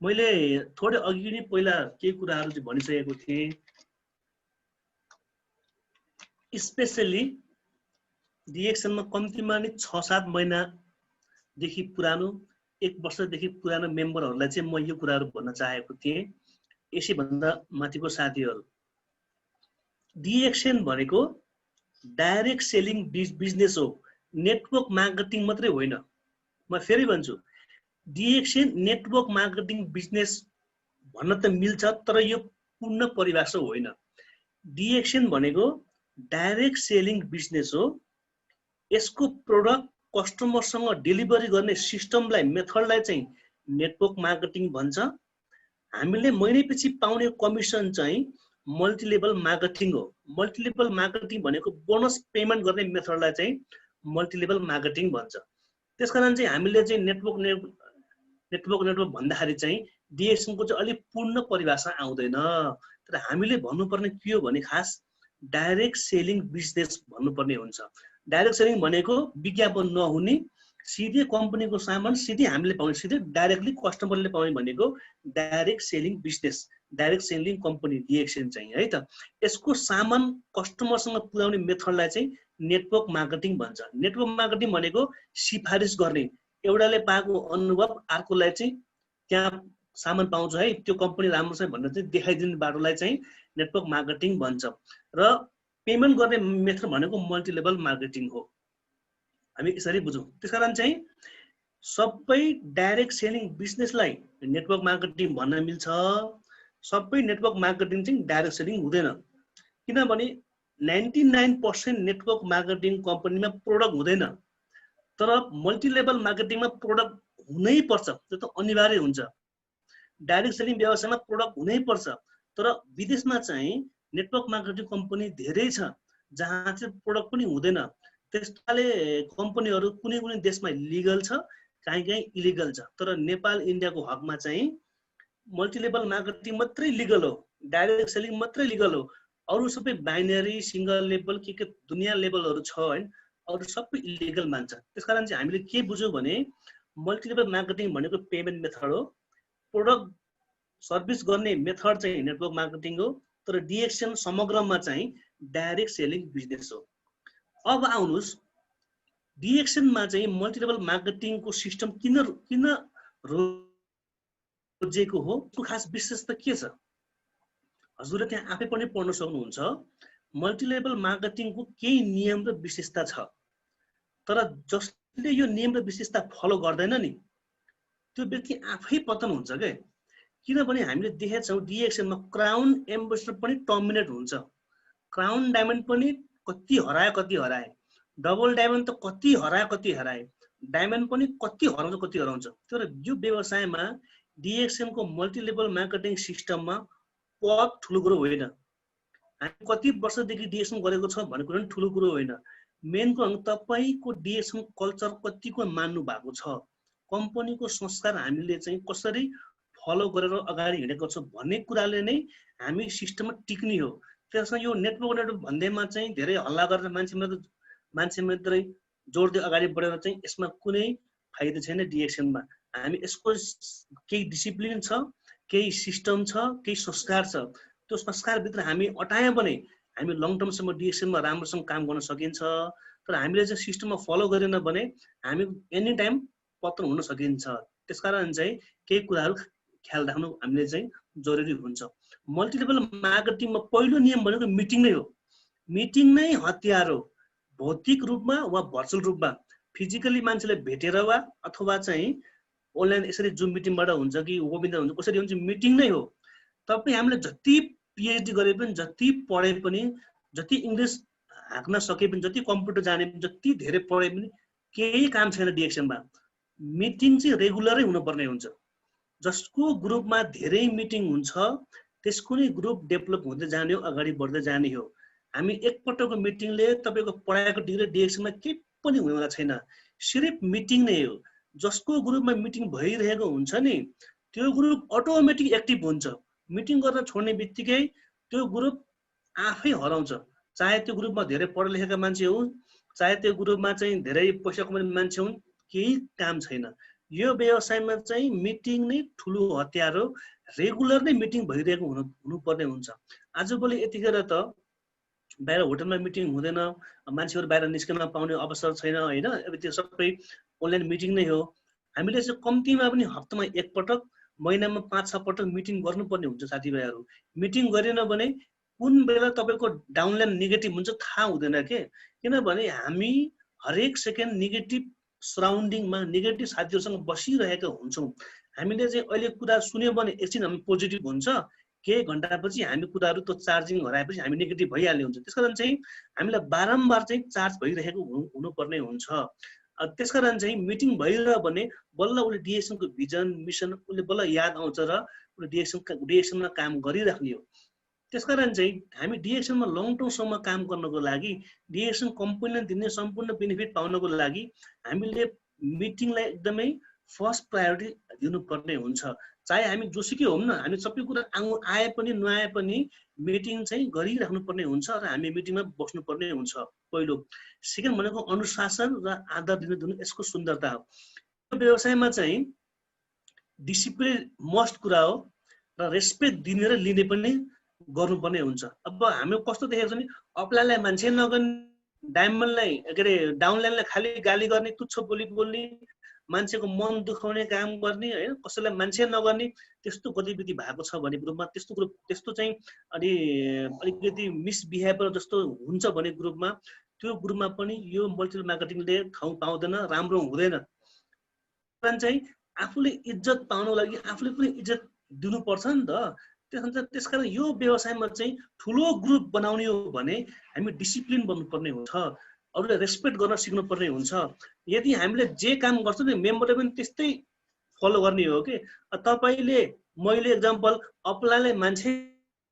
मैले थोरै अघि नै पहिला केही कुराहरू चाहिँ भनिसकेको थिएँ। स्पेसली डिएक्सनमा कम्तीमा नि 6-7 महिनादेखि पुरानो, 1 वर्षदेखि पुरानो मेम्बरहरूलाई चाहिँ म यो कुराहरू भन्न चाहेको थिएँ। यसैभन्दा माथिको साथीहरू, डिएक्सन भनेको डाइरेक्ट सेलिङ बिजनेस हो, नेटवर्क मार्केटिङ मात्रै होइन। म फेरि भन्छु, डिएक्सन नेटवर्क मार्केटिङ बिजनेस भन्न त मिल्छ, तर यो पूर्ण परिभाषा होइन। डिएक्सन भनेको डाइरेक्ट सेलिङ बिजनेस हो। यसको प्रोडक्ट कस्टमरसँग डेलिभरी गर्ने सिस्टमलाई मेथडलाई चाहिँ नेटवर्क मार्केटिङ भन्छ। हामीले महिनैपछि पाउने कमिसन चाहिँ मल्टिलेभल मार्केटिङ हो। मल्टिलेभल मार्केटिङ भनेको बोनस पेमेन्ट गर्ने मेथडलाई चाहिँ मल्टिलेभल मार्केटिङ भन्छ। त्यसकारण चाहिँ हामीले चाहिँ नेटवर्क भन्दाखेरि चाहिँ डिएक्सनको चाहिँ अलिक पूर्ण परिभाषा आउँदैन। तर हामीले भन्नुपर्ने के हो भने खास डाइरेक्ट सेलिङ बिजनेस भन्नुपर्ने हुन्छ। डाइरेक्ट सेलिङ भनेको विज्ञापन नहुने सिधै कम्पनीको सामान सिधै हामीले पाउने, सिधै डाइरेक्टली कस्टमरले पाउने भनेको direct selling business, direct selling company DXN चाहिँ है त। यसको सामान कस्टमरसँग पुर्याउने मेथडलाई चाहिँ नेटवर्क मार्केटिङ भन्छ। नेटवर्क मार्केटिङ भनेको सिफारिस गर्ने, एउटाले पाएको अनुभव अर्कोलाई चाहिँ त्यहाँ सामान पाउँछ है त्यो कम्पनी राम्रो छ भनेर चाहिँ देखाइदिने बाटोलाई चाहिँ नेटवर्क मार्केटिङ भन्छ। र पेमेन्ट गर्ने मेथड भनेको मल्टिलेभल मार्केटिङ हो। हामी यसरी बुझौँ। त्यसकारण चाहिँ सबै डाइरेक्ट सेलिङ बिजनेसलाई नेटवर्क मार्केटिङ भन्न मिल्छ। सबै नेटवर्क मार्केटिङ चाहिँ डाइरेक्ट सेलिङ हुँदैन, किनभने 99% नेटवर्क मार्केटिङ कम्पनीमा प्रोडक्ट हुँदैन। तर मल्टिलेभल मार्केटिङमा प्रोडक्ट हुनै पर्छ, त्यो त अनिवार्य हुन्छ। डाइरेक्ट सेलिङ व्यवसायमा प्रोडक्ट हुनै पर्छ। तर विदेशमा चाहिँ नेटवर्क मार्केटिङ कम्पनी धेरै छ जहाँ चाहिँ प्रोडक्ट पनि हुँदैन। त्यसले कम्पनीहरू कुनै कुनै देशमा लिगल छ, कहीँ इलिगल छ। तर नेपाल इन्डियाको हकमा चाहिँ मल्टिलेभल मार्केटिङ मात्रै लिगल हो, डाइरेक्ट सेलिङ मात्रै लिगल हो। अरू सबै बाइनरी सिंगल लेभल के दुनियाँ लेभलहरू छ हैन, अरू सबै इलिगल मान्छ। त्यसकारण चाहिँ हामीले के बुझ्यौँ भने मल्टिलेभल मार्केटिङ भनेको पेमेन्ट मेथड हो, प्रोडक्ट सर्भिस गर्ने मेथड चाहिँ नेटवर्क मार्केटिङ हो। तर डिएक्सन समग्रमा चाहिँ डाइरेक्ट सेलिङ बिजनेस हो। अब आउनुस् डिएक्सनमा चाहिँ मल्टिलेभल मार्केटिङको सिस्टम किन रोजेको हो, त्यो खास विशेषता के छ? हजुरले त्यहाँ आफै पनि पढ्न सक्नुहुन्छ। मल्टिलेभल मार्केटिङको केही नियम र विशेषता छ, तर जसले यो नियम र विशेषता फलो गर्दैन नि त्यो व्यक्ति आफै पतन हुन्छ के। किनभने हामीले देखेका छौँ डिएक्सनमा क्राउन एम्बेसडर पनि टर्मिनेट हुन्छ, क्राउन डायमन्ड पनि कति हराए, डबल डायमन्ड त कति हराए, डायमन्ड पनि कति हराउँछ। तर यो व्यवसायमा डिएक्सनको मल्टिलेभल मार्केटिङ सिस्टममा पद ठुलो कुरो होइन। हामी कति वर्षदेखि डिएक्सन गरेको छ भन्ने कुरो पनि ठुलो कुरो होइन। मेन कुरो तपाईको डिएक्सन कल्चर कतिको मान्नु भएको छ, कम्पनीको संस्कार हामीले चाहिँ कसरी फलो गरेर अगाडि हिँडेको छ भन्ने कुराले नै हामी सिस्टममा टिक्ने हो। त्यसमा यो नेटवर्क भन्दैमा चाहिँ धेरै हल्ला गरेर मान्छे मात्रै जोड दिएर अगाडि बढेर चाहिँ यसमा कुनै फाइदा छैन। डिएक्सनमा हामी यसको केही डिसिप्लिन छ, केही सिस्टम छ, केही संस्कार छ। त्यो संस्कारभित्र हामी अटाए भने हामी लङ टर्मसम्म डिएक्सनमा राम्रोसँग काम गर्न सकिन्छ। तर हामीले चाहिँ सिस्टममा फलो गरेन भने हामी एनी टाइम पतन हुन सकिन्छ। त्यसकारण चाहिँ केही कुराहरू ख्याल राख्नु हामीले चाहिँ जरुरी हुन्छ। मल्टिलेभल मार्केटिङमा पहिलो नियम भनेको मिटिङ नै हो। मिटिङ नै हतियार हो, भौतिक रूपमा वा भर्चुअल रूपमा, फिजिकली मान्छेले भेटेर वा अथवा चाहिँ अनलाइन यसरी जुम मिटिङबाट हुन्छ कि वेबिनार हुन्छ, कसरी हुन्छ, मिटिङ नै हो। तपाईँ हामीले जति पिएचडी गरे पनि, जति पढे पनि, जति इङ्ग्लिस हाँक्न सके पनि, जति कम्प्युटर जाने पनि, जति धेरै पढे पनि केही काम छैन डिएक्सनमा। मिटिङ चाहिँ रेगुलरै हुनुपर्ने हुन्छ। जसको ग्रुपमा धेरै मिटिङ हुन्छ त्यसको नै ग्रुप डेभलप हुँदै जाने हो, अगाडि बढ्दै जाने हो। हामी एकपटकको मिटिङले तपाईँको पढाएको डिग्री डिएक्सनमा केही पनि हुनेवाला छैन, सिर्फ मिटिङ नै हो। जसको ग्रुपमा मिटिङ भइरहेको हुन्छ नि त्यो ग्रुप अटोमेटिक एक्टिभ हुन्छ। मिटिङ गर्न छोड्ने बित्तिकै त्यो ग्रुप आफै हराउँछ। चाहे त्यो ग्रुपमा धेरै पढा लेखेका मान्छे हुन्, चाहे त्यो ग्रुपमा चाहिँ धेरै पैसा कमाउने मान्छे हुन्, केही काम छैन। यो व्यवसायमा चाहिँ मिटिङ नै ठुलो हतियार हो। रेगुलर नै मिटिङ भइरहेको हुनुपर्ने हुन्छ। आजभोलि यतिखेर त बाहिर होटलमा मिटिङ हुँदैन, मान्छेहरू बाहिर निस्कन पाउने अवसर छैन होइन, अब त्यो सबै अनलाइन मिटिङ नै हो। हामीले चाहिँ कम्तीमा पनि हप्तामा एकपटक, महिनामा 5-6 पटक मिटिङ गर्नुपर्ने हुन्छ साथीभाइहरू। मिटिङ गरेन भने कुन बेला तपाईँको डाउनलाइन नेगेटिभ हुन्छ थाहा हुँदैन के। किनभने हामी हरेक सेकेन्ड नेगेटिभ सराउन्डिङमा, नेगेटिभ साथीहरूसँग बसिरहेका हुन्छौँ। हामीले चाहिँ अहिले कुरा सुन्यो भने एकछिन हामी पोजिटिभ हुन्छ, केही घन्टापछि हामी कुराहरू त्यो चार्जिङ हराएपछि हामी नेगेटिभ भइहाल्ने हुन्छ। त्यसकारण चाहिँ हामीलाई बारम्बार चाहिँ चार्ज भइरहेको हुनुपर्ने हुन्छ। त्यसकारण चाहिँ मिटिङ भइरह्यो भने बल्ल उसले डिएक्सनको भिजन मिसन उसले बल्ल याद आउँछ र उसले डिएक्सनमा काम गरिराख्ने हो। त्यसकारण चाहिँ हामी डिएक्सनमा लङ टर्मसम्म काम गर्नको लागि डिएक्सन कम्पनीले दिने सम्पूर्ण बेनिफिट पाउनको लागि हामीले मिटिङलाई एकदमै फर्स्ट प्रायोरिटी दिनुपर्ने हुन्छ। चाहे हामी जोसुकै हौँ न, हामी सबै कुरा आए पनि नआए पनि मिटिङ चाहिँ गरिराख्नुपर्ने हुन्छ र हामी मिटिङमा बस्नुपर्ने हुन्छ। पहिलो। सेकेन्ड भनेको अनुशासन र आदर दिनु यसको सुन्दरता हो। व्यवसायमा चाहिँ डिसिप्लिन मस्ट कुरा हो र रेस्पेक्ट दिने र लिने पनि गर्नुपर्ने हुन्छ। अब हामी कस्तो देखेको छ नि, अपलाइनलाई मान्छे नगर्ने, डायमन्डलाई के अरे डाउनलाइनलाई खालि गाली गर्ने, तुच्छ बोली बोल्ने, मान्छेको मन दुखाउने काम गर्ने हैन, कसैलाई मान्छे नगर्ने, त्यस्तो गतिविधि भएको छ भने ग्रुपमा त्यस्तो चाहिँ अनि अलिकति मिसबिहेभियर जस्तो हुन्छ भने ग्रुपमा, त्यो ग्रुपमा पनि यो मल्टिपल मार्केटिङले ठाउँ पाउँदैन, राम्रो हुँदैन। कारण चाहिँ आफूले इज्जत पाउनको लागि आफूले पनि इज्जत दिनुपर्छ नि त। त्यसकारण यो व्यवसायमा चाहिँ ठुलो ग्रुप बनाउने हो भने हामी डिसिप्लिन बन्नुपर्ने हुन्छ, अरूले रेस्पेक्ट गर्न सिक्नुपर्ने हुन्छ। यदि हामीले जे काम गर्छौँ नि मेम्बरले पनि त्यस्तै फलो गर्ने हो कि। तपाईले मैले एक्जाम्पल अपलाइनलाई मान्छे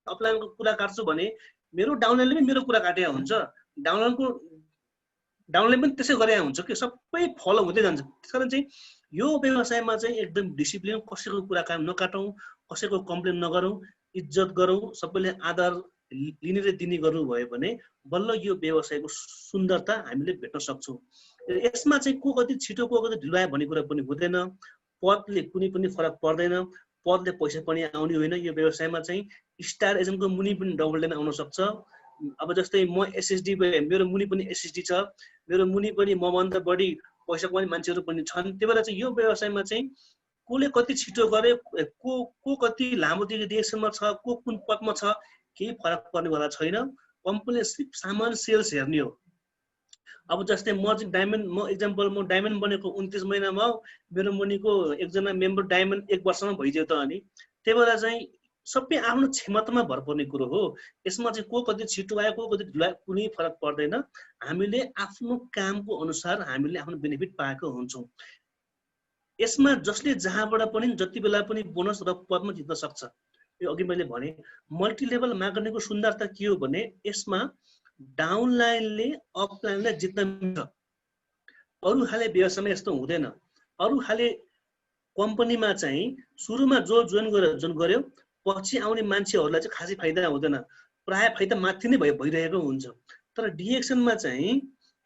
अपलाइनको कुरा काट्छु भने मेरो डाउनलाइनले पनि मेरो कुरा काटेको हुन्छ, डाउनलाइन पनि त्यसै गरेको हुन्छ कि, सबै फलो हुँदै जान्छ। त्यसकारण चाहिँ यो व्यवसायमा चाहिँ एकदम डिसिप्लिन, कसैको कुरा काम नकाटौँ, कसैको कम्प्लेन नगरौँ, इज्जत गरौँ, सबैले आदर लिने र दिने गर्नुभयो भने बल्ल यो व्यवसायको सुन्दरता हामीले भेट्न सक्छौँ। यसमा चाहिँ को कति छिटो को कति ढिलो आयो भन्ने कुरा पनि हुँदैन, पदले कुनै पनि फरक पर्दैन, पदले पैसा पनि आउने होइन। यो व्यवसायमा चाहिँ स्टार एजेन्टको मुनि पनि डबल डेन आउन सक्छ। अब जस्तै म एसएसडी भए मेरो मुनि पनि एसएसडी छ, मेरो मुनि पनि मभन्दा बढी पैसा कमाउने मान्छेहरू पनि छन्। त्यही भएर चाहिँ यो व्यवसायमा चाहिँ कसले कति छिटो गरे, को कति लामो डिरेक्सनमा छ, को कुन पदमा छ, केही फरक पर्नेवाला छैन। कम्पनीले सिर्फ सामान सेल्स हेर्ने हो। अब जस्तै म चाहिँ डायमन्ड, म एक्जाम्पल म डायमन्ड बनेको 29 महिनामा, मेरो मुनिको एकजना मेम्बर डायमन्ड 1 वर्षमा भइदियो त। अनि त्यही भएर चाहिँ सबै आफ्नो क्षमतामा भर पर्ने कुरो हो। यसमा चाहिँ को कति छिटो आयो, को कति ढिलो आयो, कुनै फरक पर्दैन। हामीले आफ्नो कामको अनुसार हामीले आफ्नो बेनिफिट पाएको हुन्छौँ। यसमा जसले जहाँबाट पनि जति बेला पनि बोनस र पदमा जित्न सक्छ। यो अघि मैले भने मल्टी लेभल मार्केटिङको सुन्दरता के हो भने यसमा डाउनलाइनले अपलाइनलाई जित्न मिल्छ। अरू खाले व्यवसायमा यस्तो हुँदैन। अरू खाले कम्पनीमा चाहिँ सुरुमा जो जोइन गर्यो पछि आउने मान्छेहरूलाई चाहिँ खासै फाइदा हुँदैन, प्राय फाइदा माथि नै भइरहेको हुन्छ। तर डिएक्सनमा चाहिँ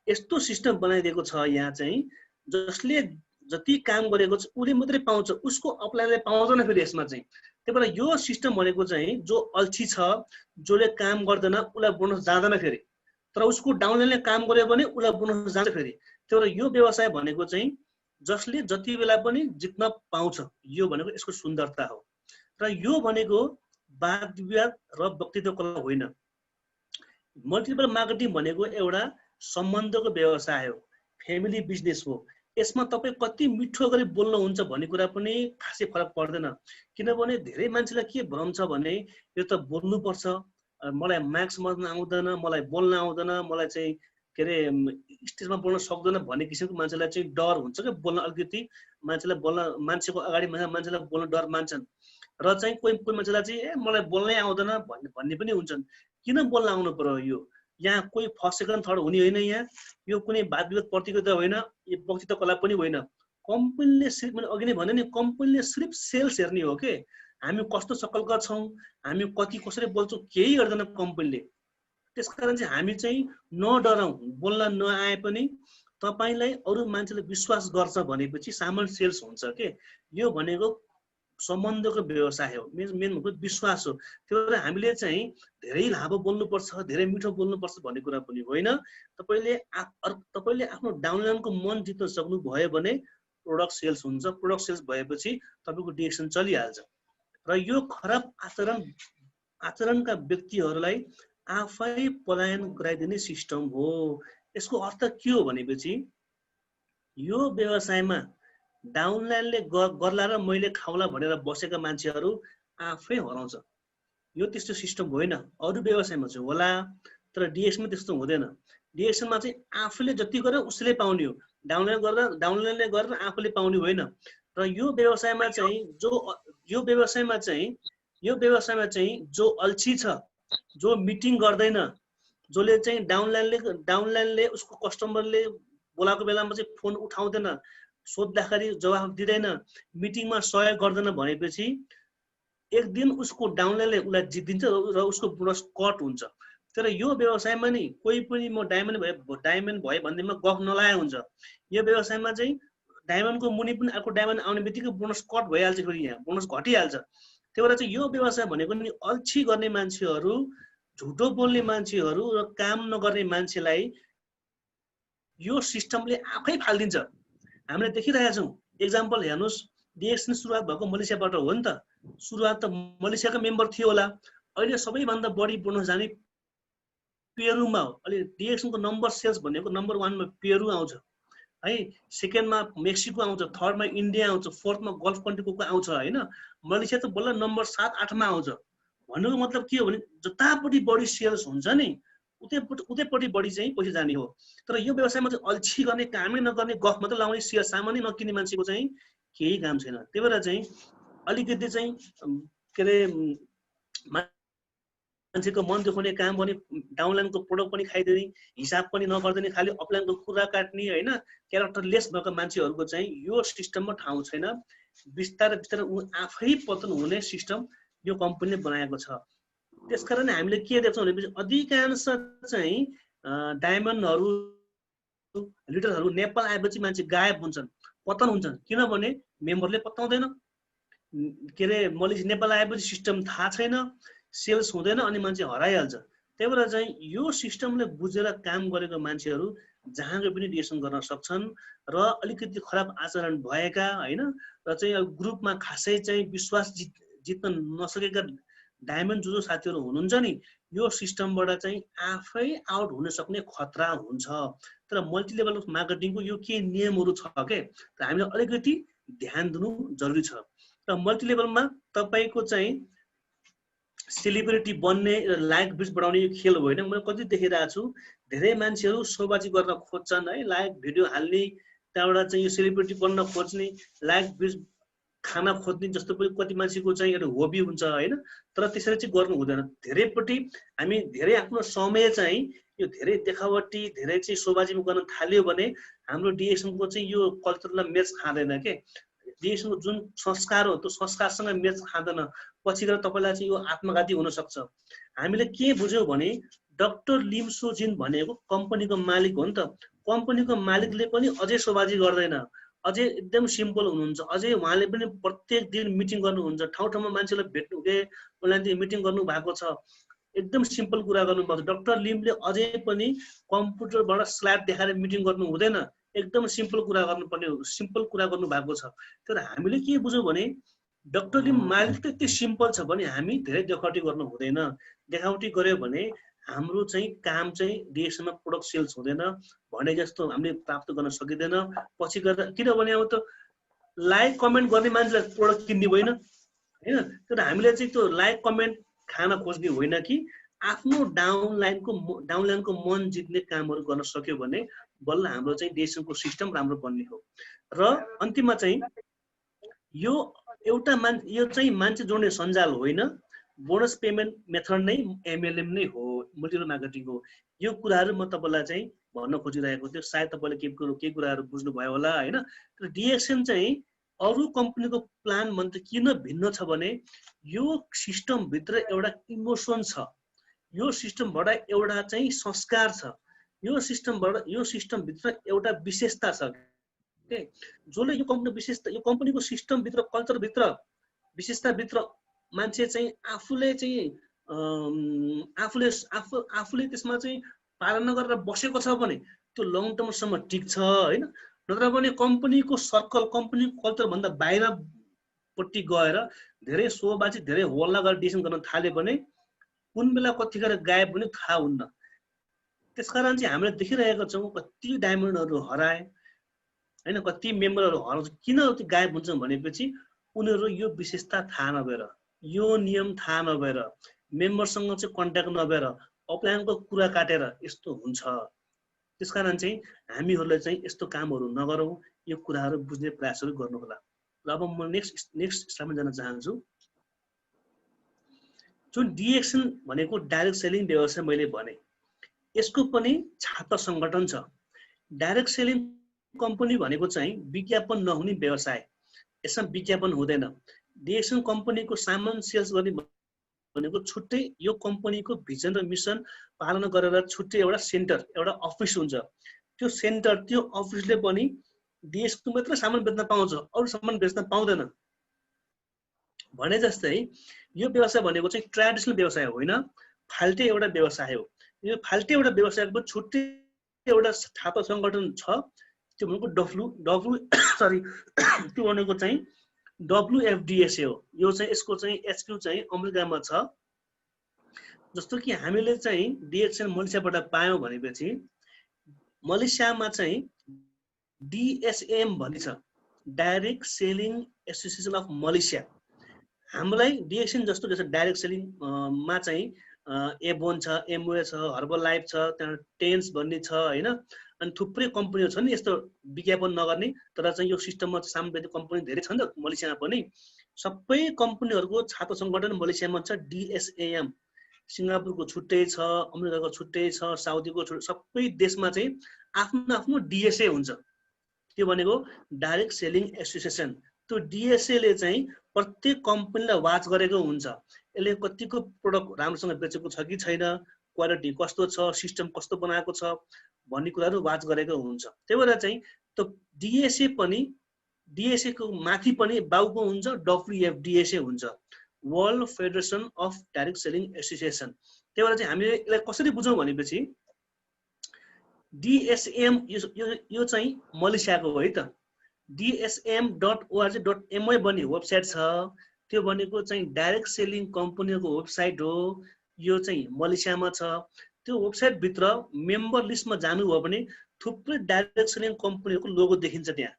यस्तो सिस्टम बनाइदिएको छ यहाँ चाहिँ जसले जति काम गरेको छ उसले मात्रै पाउँछ, उसको अपलाइनले पाउँदैन फेरि यसमा चाहिँ। त्यही भएर यो सिस्टम भनेको चाहिँ जो अल्छी छ, जसले काम गर्दैन उसलाई बोनस जाँदैन फेरि, तर उसको डाउनलाइनले काम गर्यो भने उसलाई बोनस जान्छ फेरि। त्यही भएर यो व्यवसाय भनेको चाहिँ जसले जति बेला पनि जित्न पाउँछ, यो भनेको यसको सुन्दरता हो। र यो भनेको वाद विवाद र व्यक्तित्व कला होइन। मल्टिपल मार्केटिङ भनेको एउटा सम्बन्धको व्यवसाय हो, फ्यामिली बिजनेस हो। यसमा तपाईँ कति मिठो गरी बोल्नुहुन्छ भन्ने कुरा पनि खासै फरक पर्दैन। किनभने धेरै मान्छेलाई के भ्रम छ भने यो त बोल्नुपर्छ, मलाई मार्क्स मर्न आउँदैन, मलाई बोल्न आउँदैन, मलाई चाहिँ के अरे स्टेजमा बोल्न सक्दैन भन्ने किसिमको मान्छेलाई चाहिँ डर हुन्छ क्या बोल्न। अलिकति मान्छेलाई बोल्न, मान्छेको अगाडि मान्छेलाई बोल्न डर मान्छन्। र चाहिँ कोही मान्छेलाई चाहिँ मलाई बोल्नै आउँदैन भन्ने पनि हुन्छन्। किन बोल्न आउनु पर्यो? यो यहाँ कोही फर्स्ट सेकेन्ड थर्ड हुने होइन। यहाँ यो कुनै वाद विवाद प्रतियोगिता होइन, यो वक्तित्व कला पनि होइन। कम्पनीले सिर्फ मैले अघि नै भने नि, कम्पनीले सिर्फ सेल्स हेर्ने हो के हामी कस्तो सकलका छौँ, हामी कति कसरी बोल्छौँ, केही गर्दैन कम्पनीले। त्यसकारण चाहिँ हामी चाहिँ नडराउँ, बोल्न नआए पनि तपाईँलाई अरू मान्छेले विश्वास गर्छ भनेपछि सामान सेल्स हुन्छ के। यो भनेको सम्बन्धको व्यवसाय हो, मेन भनेको विश्वास हो। त्यो भएर हामीले चाहिँ धेरै लामो बोल्नुपर्छ, धेरै मिठो बोल्नुपर्छ भन्ने कुरा पनि होइन। तपाईँले आफ्नो डाउनलाइनको मन जित्न सक्नुभयो भने प्रोडक्ट सेल्स हुन्छ। प्रोडक्ट सेल्स भएपछि तपाईँको डिरेक्सन चलिहाल्छ। र यो खराब आचरणका व्यक्तिहरूलाई आफै पलायन गराइदिने सिस्टम हो। यसको अर्थ के हो भनेपछि यो व्यवसायमा डाउनलाइनले गर्ला र मैले खाउला भनेर बसेका मान्छेहरू आफै हराउँछ। यो त्यस्तो सिस्टम होइन। अरू व्यवसायमा चाहिँ होला, तर डिएक्समा त्यस्तो हुँदैन। डिएक्सनमा चाहिँ आफूले जति गर्यो उसले पाउने हो। डाउनलाइनले गरेर आफूले पाउने होइन। र यो व्यवसायमा चाहिँ जो अल्छी छ, जो मिटिङ गर्दैन, जसले चाहिँ डाउनलाइनले उसको कस्टमरले बोलाएको बेलामा चाहिँ फोन उठाउँदैन, सोद्धाखेरि जवाफ दिँदैन, मिटिङमा सहयोग गर्दैन भनेपछि एक दिन उसको डाउनलाइनले उसलाई जितिदिन्छ र उसको बोनस कट हुन्छ। तर यो व्यवसायमा नि कोही पनि म डायमन्ड भयो भन्दैमा गफ नलाए हुन्छ। यो व्यवसायमा चाहिँ डायमन्डको मुनि पनि अर्को डायमन्ड आउने बित्तिकै बोनस कट भइहाल्छ, फेरि यहाँ बोनस घटिहाल्छ। त्यही भएर चाहिँ यो व्यवसाय भनेको नि अल्छी गर्ने मान्छेहरू, झुटो बोल्ने मान्छेहरू र काम नगर्ने मान्छेलाई यो सिस्टमले आफै फालिदिन्छ। हामीले देखिरहेका छौँ। एक्जाम्पल हेर्नुहोस्, डिएक्सन सुरुवात भएको मलेसियाबाट हो नि त। सुरुवात त मलेसियाको मेम्बर थियो होला, अहिले सबैभन्दा बढी बोनस जाने पेरुमा हो। अहिले डिएक्सनको नम्बर सेल्स भनेको नम्बर 1 मा पेरु आउँछ है, सेकेन्डमा मेक्सिको आउँछ, थर्डमा इन्डिया आउँछ, फोर्थमा गल्फ कन्ट्रीको आउँछ होइन। मलेसिया त बल्ल नम्बर 7-8 मा आउँछ। भन्नुको मतलब के हो भने जतापट्टि बढी सेल्स हुन्छ नि उतैपट्टि बढी चाहिँ पैसा जाने हो। तर यो व्यवसायमा चाहिँ अल्छी गर्ने, कामै नगर्ने, गफ मात्र लाउने, सेयर सामानै नकिन्ने मान्छेको चाहिँ केही काम छैन। त्यही भएर चाहिँ अलिकति चाहिँ के अरे मान्छेको मन दुखाउने काम गर्ने, डाउनलाइनको प्रोडक्ट पनि खाइदिने, हिसाब पनि नगर्दिने, खालि अफलाइनको कुरा काट्ने होइन, क्यारेक्टर लेस भएको मान्छेहरूको चाहिँ यो सिस्टममा ठाउँ छैन। बिस्तारै बिस्तारै ऊ आफै पतन हुने सिस्टम यो कम्पनीले बनाएको छ। त्यसकारण हामीले के देख्छौँ भनेपछि अधिकांश चाहिँ डायमन्डहरू लिडरहरू नेपाल आएपछि मान्छे गायब हुन्छन्, पतन हुन्छन्। किनभने मेम्बरले पत्ताउँदैन, के अरे मलेसिया नेपाल आएपछि सिस्टम थाहा छैन, सेल्स हुँदैन, अनि मान्छे हराइहाल्छ। त्यही भएर चाहिँ यो सिस्टमले बुझेर काम गरेको मान्छेहरू जहाँको पनि डिएक्सन गर्न सक्छन्। र अलिकति खराब आचरण भएका होइन र चाहिँ ग्रुपमा खासै चाहिँ विश्वास जित्न नसकेका डायमन्ड जो साथीहरू हुनुहुन्छ नि, यो सिस्टमबाट चाहिँ आफै आउट हुन सक्ने खतरा हुन्छ। तर मल्टिलेभल मार्केटिङको यो के नियमहरू छ के, र हामीले अलिकति ध्यान दिनु जरुरी छ। र मल्टिलेभलमा तपाईँको चाहिँ सेलिब्रिटी बन्ने र लाइक भ्युज बढाउने यो खेल होइन। मैले कति देखिरहेको छु, धेरै मान्छेहरू सोबाजी गर्न खोज्छन् है, लाइक भिडियो हाल्ने, त्यहाँबाट चाहिँ यो सेलिब्रिटी बन्न खोज्ने, लाइक भ्युज खाना खोज्ने जस्तो पनि कति मान्छेको चाहिँ एउटा हबी हुन्छ होइन। तर त्यसरी चाहिँ गर्नु हुँदैन। धेरैपट्टि हामी धेरै आफ्नो समय चाहिँ यो धेरै देखावटी, धेरै चाहिँ सोबाजीमा गर्न थाल्यो भने हाम्रो डिएक्सनको चाहिँ यो कल्चरलाई मेच खाँदैन के। डिएक्सनको जुन संस्कार हो त्यो संस्कारसँग मेच खाँदैन। पछि गएर तपाईँलाई चाहिँ यो आत्मघाती हुनसक्छ। हामीले के बुझ्यौँ भने डाक्टर लिम सो जिन भनेको कम्पनीको मालिक हो नि त। कम्पनीको मालिकले पनि अझै सोबाजी गर्दैन, अझै एकदम सिम्पल हुनुहुन्छ। अझै उहाँले पनि प्रत्येक दिन मिटिङ गर्नुहुन्छ, ठाउँ ठाउँमा मान्छेलाई भेट्नु के उसलाई मिटिङ गर्नु भएको छ, एकदम सिम्पल कुरा गर्नुभएको छ। डाक्टर लिमले अझै पनि कम्प्युटरबाट स्लाइड देखाएर मिटिङ गर्नु हुँदैन, एकदम सिम्पल कुरा गर्नुपर्ने, सिम्पल कुरा गर्नु भएको छ। तर हामीले के बुझ्यौँ भने डाक्टर लिम मालिक त यति सिम्पल छ भने हामी धेरै देखावटी गर्नु हुँदैन। देखावटी गर्यो भने हाम्रो चाहिँ काम चाहिँ डिएक्सनमा प्रोडक्ट सेल्स हुँदैन, भने जस्तो हामीले प्राप्त गर्न सकिँदैन पछि गएर। किनभने अब त लाइक कमेन्ट गर्ने मान्छेलाई प्रोडक्ट किन्ने होइन होइन। तर हामीले चाहिँ त्यो लाइक कमेन्ट खान खोज्ने होइन कि आफ्नो डाउनलाइनको मन जित्ने कामहरू गर्न सक्यो भने बल्ल हाम्रो चाहिँ डिएक्सनको सिस्टम राम्रो बन्ने हो। र अन्तिममा चाहिँ यो एउटा यो चाहिँ मान्छे जोड्ने सञ्जाल होइन, बोनस पेमेन्ट मेथड नै एमएलएम नै हो, मल्टिलेभल मार्केटिङ हो। यो कुराहरू म तपाईँलाई चाहिँ भन्न खोजिरहेको थियो। सायद तपाईँले केही कुराहरू बुझ्नुभयो होला होइन। तर डिएक्सन चाहिँ अरू कम्पनीको प्लान भन्दा किन भिन्न छ भने यो सिस्टमभित्र एउटा इमोसन छ, यो सिस्टमबाट एउटा चाहिँ संस्कार छ, यो सिस्टमभित्र एउटा विशेषता छ के, जसले यो कम्पनीको सिस्टमभित्र, कल्चरभित्र, विशेषताभित्र मान्छे चाहिँ आफूले त्यसमा चाहिँ पालना गरेर बसेको छ भने त्यो लङ टर्मसम्म टिक्छ होइन। नत्र भने कम्पनीको सर्कल, कम्पनीको कल्चरभन्दा बाहिरपट्टि गएर धेरै सोबाजी, धेरै हल्ला गरेर डिसिसन गर्न थाल्यो भने कुन बेला कतिखेर गायब हुने थाहा हुन्न। त्यसकारण चाहिँ हामीले देखिरहेका छौँ कति डायमन्डहरू हराए होइन, कति मेम्बरहरू हराउँछ। किन गायब हुन्छ भनेपछि उनीहरू यो विशेषता थाहा नभएर, यो नियम थाहा नभएर, मेम्बरसँग चाहिँ कन्ट्याक्ट नभएर, अफलाइनको कुरा काटेर यस्तो हुन्छ। त्यसकारण चाहिँ हामीहरूले चाहिँ यस्तो कामहरू नगरौँ, यो कुराहरू बुझ्ने प्रयासहरू गर्नु होला। र अब म नेक्स्ट स्लाइडमा जान चाहन्छु। जुन डिएक्सन भनेको डाइरेक्ट सेलिङ व्यवसाय मैले भने, यसको पनि छाता सङ्गठन छ। डाइरेक्ट सेलिङ कम्पनी भनेको चाहिँ विज्ञापन नहुने व्यवसाय, यसमा विज्ञापन हुँदैन। डिएक्सन कम्पनीको सामान सेल्स गर्ने भनेको छुट्टै यो कम्पनीको भिजन र मिसन पालना गरेर छुट्टै एउटा सेन्टर, एउटा अफिस हुन्छ। त्यो सेन्टर, त्यो अफिसले पनि डिएक्सको मात्र सामान बेच्न पाउँछ, अरू सामान बेच्न पाउँदैन। भने जस्तै यो व्यवसाय भनेको चाहिँ ट्रेडिसनल व्यवसाय होइन, फाल्टे एउटा व्यवसाय हो। यो फाल्टे एउटा व्यवसायको छुट्टै एउटा छाता सङ्गठन छ, त्यो भनेको त्यो भनेको चाहिँ WFDSA हो। यो चाहिँ यसको चाहिँ HQ चाहिँ अमेरिकामा छ। जस्तो कि हामीले चाहिँ डिएक्सन मलेसियाबाट पायौँ भनेपछि मलेसियामा चाहिँ DSAM भन्ने छ, direct selling association of Malaysia. हामीलाई डिएक्सन जस्तो डाइरेक्ट सेलिङ मा चाहिँ एबोन छ, एमवे छ, हर्बल लाइफ छ, त्यहाँ टेन्स भन्ने छ होइन। अनि थुप्रै कम्पनीहरू छन् नि यस्तो विज्ञापन नगर्ने, तर चाहिँ यो सिस्टममा सामान बेच्ने कम्पनी धेरै छन् त मलेसियामा पनि। सबै कम्पनीहरूको छातो सङ्गठन मलेसियामा छ DSAM। सिङ्गापुरको छुट्टै छ, अमेरिकाको छुट्टै छ, साउदीको छुट्टै, सबै देशमा चाहिँ आफ्नो आफ्नो DSA हुन्छ। त्यो भनेको डाइरेक्ट सेलिङ एसोसिएसन। त्यो DSAले चाहिँ प्रत्येक कम्पनीलाई वाच गरेको हुन्छ। यसले कतिको प्रोडक्ट राम्रोसँग बेचेको छ कि छैन, क्वालिटी कस्तो छ, सिस्टम कस्तो बनाएको छ भन्ने कुराहरू वाच गरेको हुन्छ। त्यही भएर चाहिँ त्यो DSA पनि, DSA को माथि पनि बाउको हुन्छ WFDSA हुन्छ, world federation of direct selling association. त्यही भएर चाहिँ हामीले यसलाई कसरी बुझौँ भनेपछि DSAM यो चाहिँ मलेसियाको हो है त। DSAM.org.my भन्ने वेबसाइट छ, त्यो भनेको चाहिँ डाइरेक्ट सेलिङ कम्पनीको वेबसाइट हो। यो चाहिँ मलेसियामा छ। त्यो वेबसाइटभित्र मेम्बर लिस्टमा जानुभयो भने थुप्रै डाइरेक्ट सेलिङ कम्पनीहरूको लोगो देखिन्छ। त्यहाँ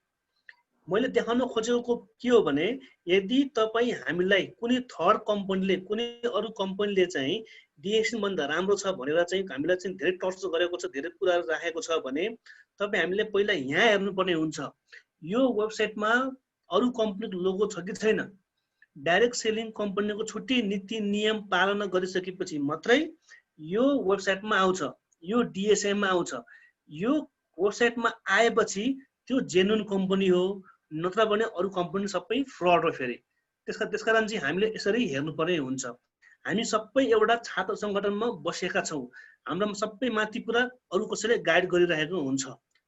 मैले देखाउन खोजेको के हो भने, यदि तपाईँ हामीलाई कुनै थर्ड कम्पनीले, कुनै अरू कम्पनीले चाहिँ डिएक्सन भन्दा राम्रो छ भनेर चाहिँ हामीलाई चाहिँ धेरै टर्चर गरेको छ, धेरै कुराहरू राखेको छ भने तपाईँ हामीले पहिला यहाँ हेर्नुपर्ने हुन्छ, यो वेबसाइटमा अरू कम्पनीको लोगो छ कि छैन। डाइरेक्ट सेलिङ कम्पनीको छुट्टै नीति नियम पालना गरिसकेपछि मात्रै यो वेबसाइटमा आउँछ, यो DSAमा आउँछ। यो वेबसाइटमा आएपछि त्यो जेन्युन कम्पनी हो, नत्र भने अरू कम्पनी सबै फ्रड हो फेरि। त्यसकारण चाहिँ हामीले यसरी हेर्नुपर्ने हुन्छ। हामी सबै एउटा छात्र सङ्गठनमा बसेका छौँ, हाम्रोमा सबै माथि पुरा अरू कसैले गाइड गरिरहेको हुन्छ।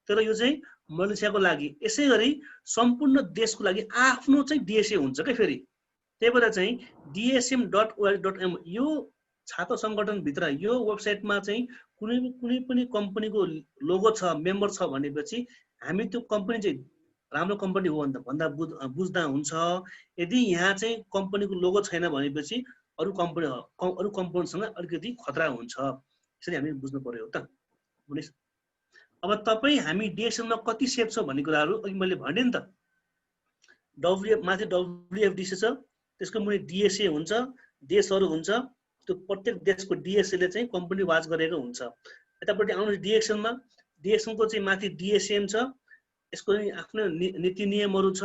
तर यो चाहिँ मलेसियाको लागि, यसै गरी सम्पूर्ण देशको लागि आफ्नो चाहिँ DSA हुन्छ क्या फेरि। त्यही भएर चाहिँ DSM.org.my यो छात्र सङ्गठनभित्र यो वेबसाइटमा चाहिँ कुनै पनि कम्पनीको लोगो छ, मेम्बर छ भनेपछि हामी त्यो कम्पनी चाहिँ राम्रो कम्पनी हो भन्दा बुझ्दा हुन्छ। यदि यहाँ चाहिँ कम्पनीको लोगो छैन भनेपछि अरू कम्पनीसँग अलिकति खतरा हुन्छ। यसरी हामी बुझ्नु पर्यो त। अब तपाईँ हामी डिएक्सनमा कति सेफ छ भन्ने कुराहरू अघि मैले भने नि त। माथि WFDSA छ, त्यसको मुनि DSA हुन्छ, देशहरू हुन्छ। त्यो प्रत्येक देशको DSAले चाहिँ कम्पनी वाच गरेको हुन्छ। यतापट्टि आउनु डिएक्सनमा, डिएक्सनको चाहिँ माथि DSAM छ, यसको आफ्नो नीति नियमहरू छ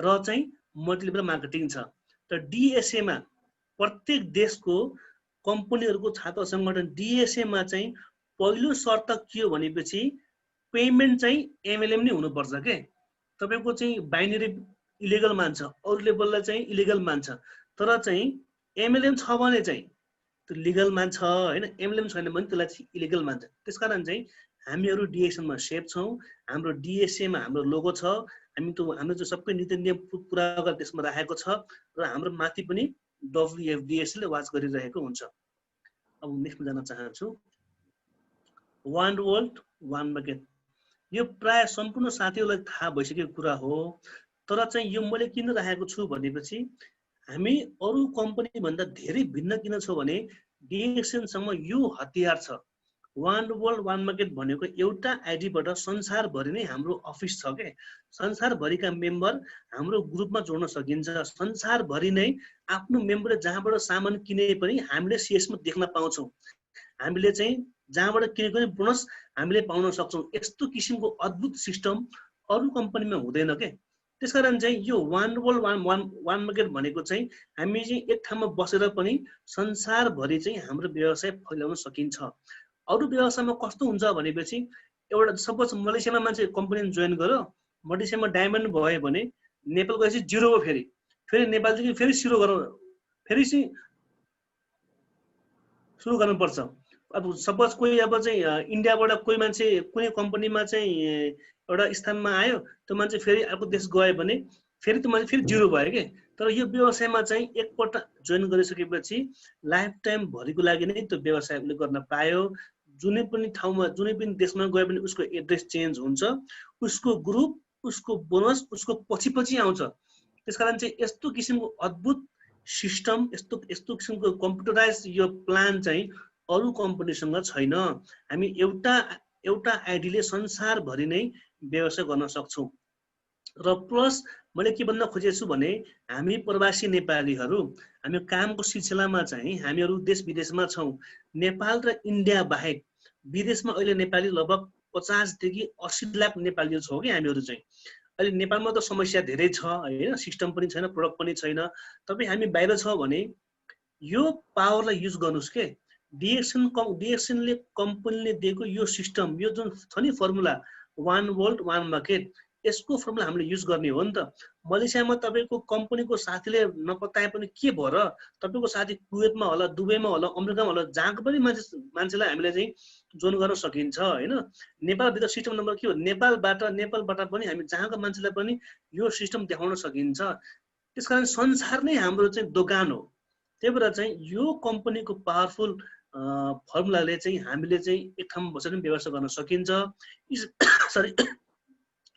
र चाहिँ मल्टिलेभल मार्केटिङ छ। तर DSAमा प्रत्येक देशको कम्पनीहरूको छात्र सङ्गठन DSAमा चाहिँ पहिलो शर्त के हो भनेपछि पेमेन्ट चाहिँ MLM नै हुनुपर्छ के। तपाईँको चाहिँ बाइनरी इलिगल मान्छ, अरू लेभललाई चाहिँ इलिगल मान्छ, तर चाहिँ MLM छ भने चाहिँ त्यो लिगल मान्छ होइन। MLM छैन भने त्यसलाई चाहिँ इलिगल मान्छ। त्यसकारण चाहिँ हामीहरू डिएक्सनमा सेफ छौँ। हाम्रो DSAमा हाम्रो लोगो छ, हाम्रो चाहिँ सबै नीति नियम पुरा गरेर त्यसमा राखेको छ र हाम्रो माथि पनि WFDSAले वाच गरिरहेको हुन्छ। अब नेक्स्टमा जान चाहन्छु। वान वर्ल्ड वान मार्केट, यो प्राय सम्पूर्ण साथीहरूलाई थाहा भइसकेको कुरा हो। तर चाहिँ यो मैले किन राखेको छु भनेपछि हामी अरू कम्पनी भन्दा धेरै भिन्न किन छौँ भने डिएक्सनसँग यो हतियार छ। वान वर्ल्ड वान मार्केट भनेको एउटा आइडीबाट संसारभरि नै हाम्रो अफिस छ के। संसारभरिका मेम्बर हाम्रो ग्रुपमा जोड्न सकिन्छ। संसारभरि नै आफ्नो मेम्बरले जहाँबाट सामान किने पनि हामीले CSमा देख्न पाउँछौँ। हामीले चाहिँ जहाँबाट किनेको पनि बोनस हामीले पाउन सक्छौँ। यस्तो किसिमको अद्भुत सिस्टम अरू कम्पनीमा हुँदैन के। त्यसकारण चाहिँ यो वान वर्ल्ड वान मार्केट भनेको चाहिँ हामी चाहिँ एक ठाउँमा बसेर पनि संसारभरि चाहिँ हाम्रो व्यवसाय फैलाउन सकिन्छ। अरू व्यवसायमा कस्तो हुन्छ भनेपछि एउटा सपोज मलेसियामा मान्छे कम्पनी जोइन गर्यो, मलेसियामा डायमन्ड भयो भने नेपाल गएपछि जिरो हो, फेरि नेपालदेखि फेरि सुरु गर्नुपर्छ। अब सपोज कोही अब चाहिँ इन्डियाबाट कोही मान्छे कुनै कम्पनीमा चाहिँ एउटा स्थानमा आयो, त्यो मान्छे फेरि अर्को देश गयो भने फेरि त्यो मान्छे फेरि जिरो भयो के। तर यो व्यवसायमा चाहिँ एकपल्ट जोइन गरिसकेपछि लाइफ टाइम भरिको लागि नै त्यो व्यवसाय उसले गर्न पायो। जुनै पनि ठाउँमा जुनै पनि देशमा गयो भने उसको एड्रेस चेन्ज हुन्छ, उसको ग्रुप, उसको बोनस उसको पछि आउँछ। त्यसकारण चाहिँ यस्तो किसिमको अद्भुत सिस्टम, यस्तो किसिमको कम्प्युटराइज यो प्लान चाहिँ अरू कम्पनीसँग छैन। हामी एउटा आइडीले संसारभरि नै व्यवसाय गर्न सक्छौँ। र प्लस मैले के भन्न खोजेको छु भने हामी प्रवासी नेपालीहरू हामी कामको सिलसिलामा चाहिँ हामीहरू देश विदेशमा छौँ। नेपाल र इन्डिया बाहेक विदेशमा अहिले नेपाली लगभग 50 देखि 80 लाख नेपालीहरू छौँ कि हामीहरू चाहिँ। अहिले नेपालमा त समस्या धेरै छ हैन, सिस्टम पनि छैन, प्रोडक्ट पनि छैन। तपाईँ हामी बाहिर छ भने यो पावरलाई युज गर्नुस् के। डिएक्सनले कम्पनीले दिएको यो सिस्टम, यो जुन छ नि formula one world one market, यसको फर्मुला हामीले युज गर्ने हो नि त। मलेसियामा तपाईँको कम्पनीको साथीले नपताए पनि के भयो र, तपाईँको साथी कुवेतमा होला, दुबईमा होला, अमेरिकामा होला, जहाँको पनि मान्छेलाई हामीले चाहिँ जोइन गर्न सकिन्छ हैन। नेपालभित्र सिस्टम नम्बर के हो, नेपालबाट पनि हामी जहाँको मान्छेलाई पनि यो सिस्टम देखाउन सकिन्छ। त्यसकारण संसार नै हाम्रो चाहिँ दोकान हो। त्यही भएर चाहिँ यो कम्पनीको पावरफुल फर्मुलाले चाहिँ हामीले चाहिँ एक ठाउँमा बसेर व्यवसाय गर्न सकिन्छ। सरी,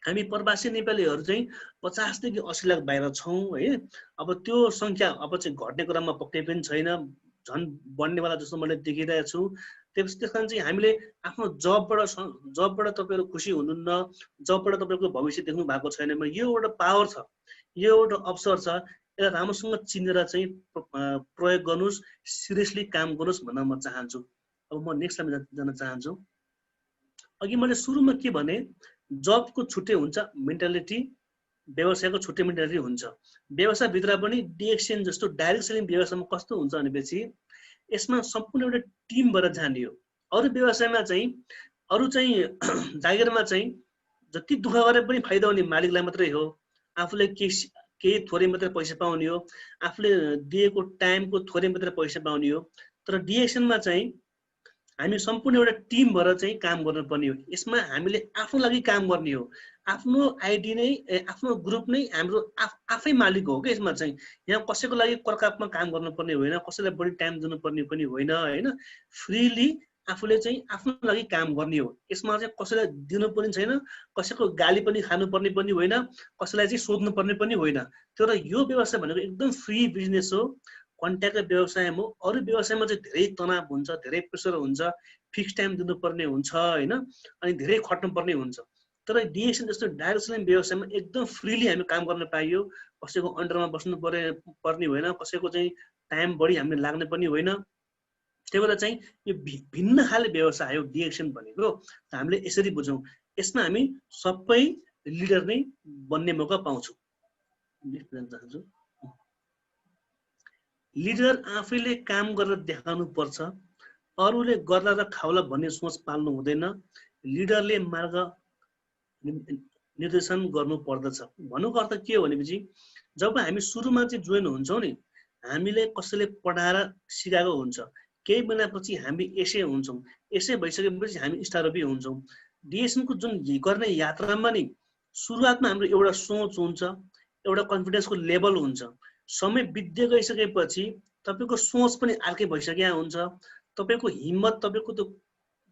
हामी प्रवासी नेपालीहरू चाहिँ 50 देखि 80 लाख बाहिर छौँ है। अब त्यो सङ्ख्या अब चाहिँ घट्ने क्रममा पक्कै पनि छैन, झन् बढ्नेवाला जस्तो मैले देखिरहेको छु। त्यस कारण चाहिँ हामीले आफ्नो जबबाट तपाईँहरू खुसी हुनुहुन्न, जबबाट तपाईँको भविष्य देख्नु भएको छैन भने यो एउटा पावर छ, यो एउटा अवसर छ, यसलाई राम्रोसँग चिनेर चाहिँ प्रयोग गर्नुहोस्, सिरियसली काम गर्नुहोस् भन्न म चाहन्छु। अब म नेक्स्टमा जान चाहन्छु। अघि मैले सुरुमा के भने, जबको छुट्टै हुन्छ मेन्टालिटी, व्यवसायको छुट्टै मेन्टालिटी हुन्छ। व्यवसायभित्र पनि डिएक्सन जस्तो डाइरेक्ट सेलिङ व्यवसायमा कस्तो हुन्छ भनेपछि यसमा सम्पूर्ण एउटा टिम भएर जाने हो। अरू व्यवसायमा चाहिँ अरू चाहिँ जागिरमा चाहिँ जति दुःख गरे पनि फाइदा हुने मालिकलाई मात्रै हो, आफूले केही थोरै मात्रै पैसा पाउने हो, आफूले दिएको टाइमको थोरै मात्रै पैसा पाउने हो। तर डिएक्सनमा चाहिँ हामी सम्पूर्ण एउटा टिम भएर चाहिँ काम गर्नुपर्ने हो। यसमा हामीले आफ्नो लागि काम गर्ने हो, आफ्नो आइडी नै, आफ्नो ग्रुप नै हाम्रो आफै मालिक हो कि। यसमा चाहिँ यहाँ कसैको लागि कर्कापमा काम गर्नुपर्ने होइन, कसैलाई बढी टाइम दिनुपर्ने पनि होइन हैन। फ्रीली आफूले चाहिँ आफ्नो लागि काम गर्ने हो। यसमा चाहिँ कसैलाई दिनु पनि छैन, कसैको गाली पनि खानुपर्ने पनि होइन, कसैलाई चाहिँ सोध्नुपर्ने पनि होइन। तर यो व्यवसाय भनेको एकदम फ्री बिजनेस हो, कन्ट्याक्ट व्यवसाय हो। अरू व्यवसायमा चाहिँ धेरै तनाव हुन्छ, धेरै प्रेसर हुन्छ, फिक्स टाइम दिनुपर्ने हुन्छ हैन, अनि धेरै खट्नुपर्ने हुन्छ। तर डिएक्सन जस्तो डाइरेक्ट सेलिङ व्यवसायमा एकदम फ्रीली हामी काम गर्न पाइयो। कसैको अन्डरमा बस्नु पर्ने होइन, कसैको चाहिँ टाइम बढी हामीले लाग्ने पनि होइन। त्यही भएर चाहिँ यो भिन्न खाले व्यवसाय हो डिएक्सन भनेको। हामीले यसरी बुझौँ, यसमा हामी सबै लिडर नै बन्ने मौका पाउँछौँ। लिडर आफैले काम गरेर देखाउनु पर्छ, अरूले गर्ला र खाउला भन्ने सोच पाल्नु हुँदैन। लिडरले मार्ग निर्देशन गर्नु पर्दछ। भन्नुको अर्थ के हो भनेपछि जब हामी सुरुमा चाहिँ जोइन हुन्छौँ नि, हामीले कसैले पढाएर सिकाएको हुन्छ, केही महिनापछि हामी एसए हुन्छौँ, एसए भइसकेपछि हामी स्टारअपी हुन्छौँ। डिएक्सनको जुन गर्ने यात्रामा नि सुरुवातमा हाम्रो एउटा सोच हुन्छ, एउटा कन्फिडेन्सको लेभल हुन्छ। समय बित्दै गइसकेपछि तपाईँको सोच पनि अर्कै भइसकेको हुन्छ, तपाईँको हिम्मत, तपाईँको त्यो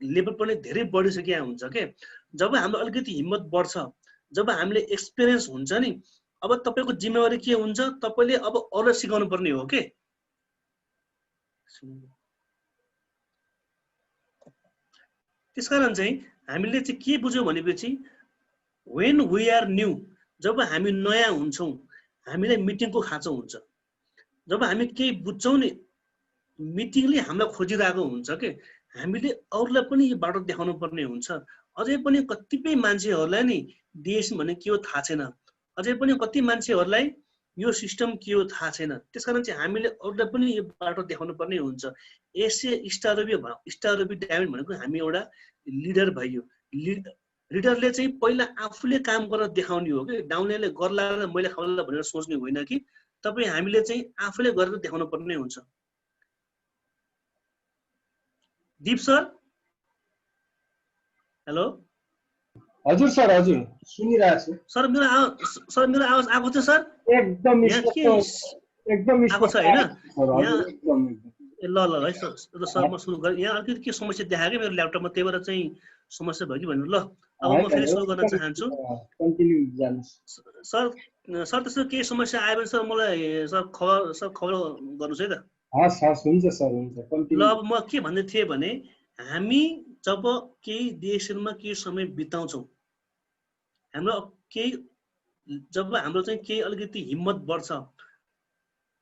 लेभल पनि धेरै बढिसकेको हुन्छ के। जब हाम्रो अलिकति हिम्मत बढ्छ, जब हामीले एक्सपिरियन्स हुन्छ नि, अब तपाईँको जिम्मेवारी के हुन्छ, तपाईँले अब अरूलाई सिकाउनु पर्ने हो के। त्यसकारण चाहिँ हामीले चाहिँ के बुझ्यौँ भनेपछि वेन वी आर न्यू, जब हामी नयाँ हुन्छौँ हामीलाई मिटिङको खाँचो हुन्छ। जब हामी केही बुझ्छौँ नि, मिटिङले हामीलाई खोजिरहेको हुन्छ के। हामीले अरूलाई पनि यो बाटो देखाउनु पर्ने हुन्छ। अझै पनि कतिपय मान्छेहरूलाई नि डिएक्सन भने के हो थाहा छैन, अझै पनि कति मान्छेहरूलाई यो सिस्टम के हो थाहा छैन। त्यसकारण चाहिँ हामीले अरूलाई पनि यो बाटो देखाउनु पर्ने हुन्छ। एसए स्टार डायमन्ड भनेको हामी एउटा लिडर भयो। लिडरले चाहिँ पहिला आफूले काम गरेर देखाउने हो कि डाउनलाइनले गर्ला र मैले खाउला भनेर सोच्ने होइन कि तपाईँ हामीले चाहिँ आफूले गरेर देखाउनु पर्ने हुन्छ। दीप सर, हेलो। हजुर सर, हजुर सुनिरहेको छु सर। मेरो आवाज आएको छ सर? एकदम आएको छ हैन? एकदम ल ल है सर, म सुरु गरेँ। यहाँ अलिकति के समस्या देखायो कि मेरो ल्यापटपमा, त्यही भएर चाहिँ समस्या भयो कि भन्नु। ल अब म फेरि सुरु गर्न चाहन्छु। सर त्यसो केही समस्या आयो भने सर मलाई खबर गर्नुहोस् है त। हस् हस्, हुन्छ सर, हुन्छ। ल अब म के भन्दै थिएँ भने हामी जब केही डिएक्सनमा केही समय बिताउँछौँ, जब हाम्रो चाहिँ केही अलिकति हिम्मत बढ्छ,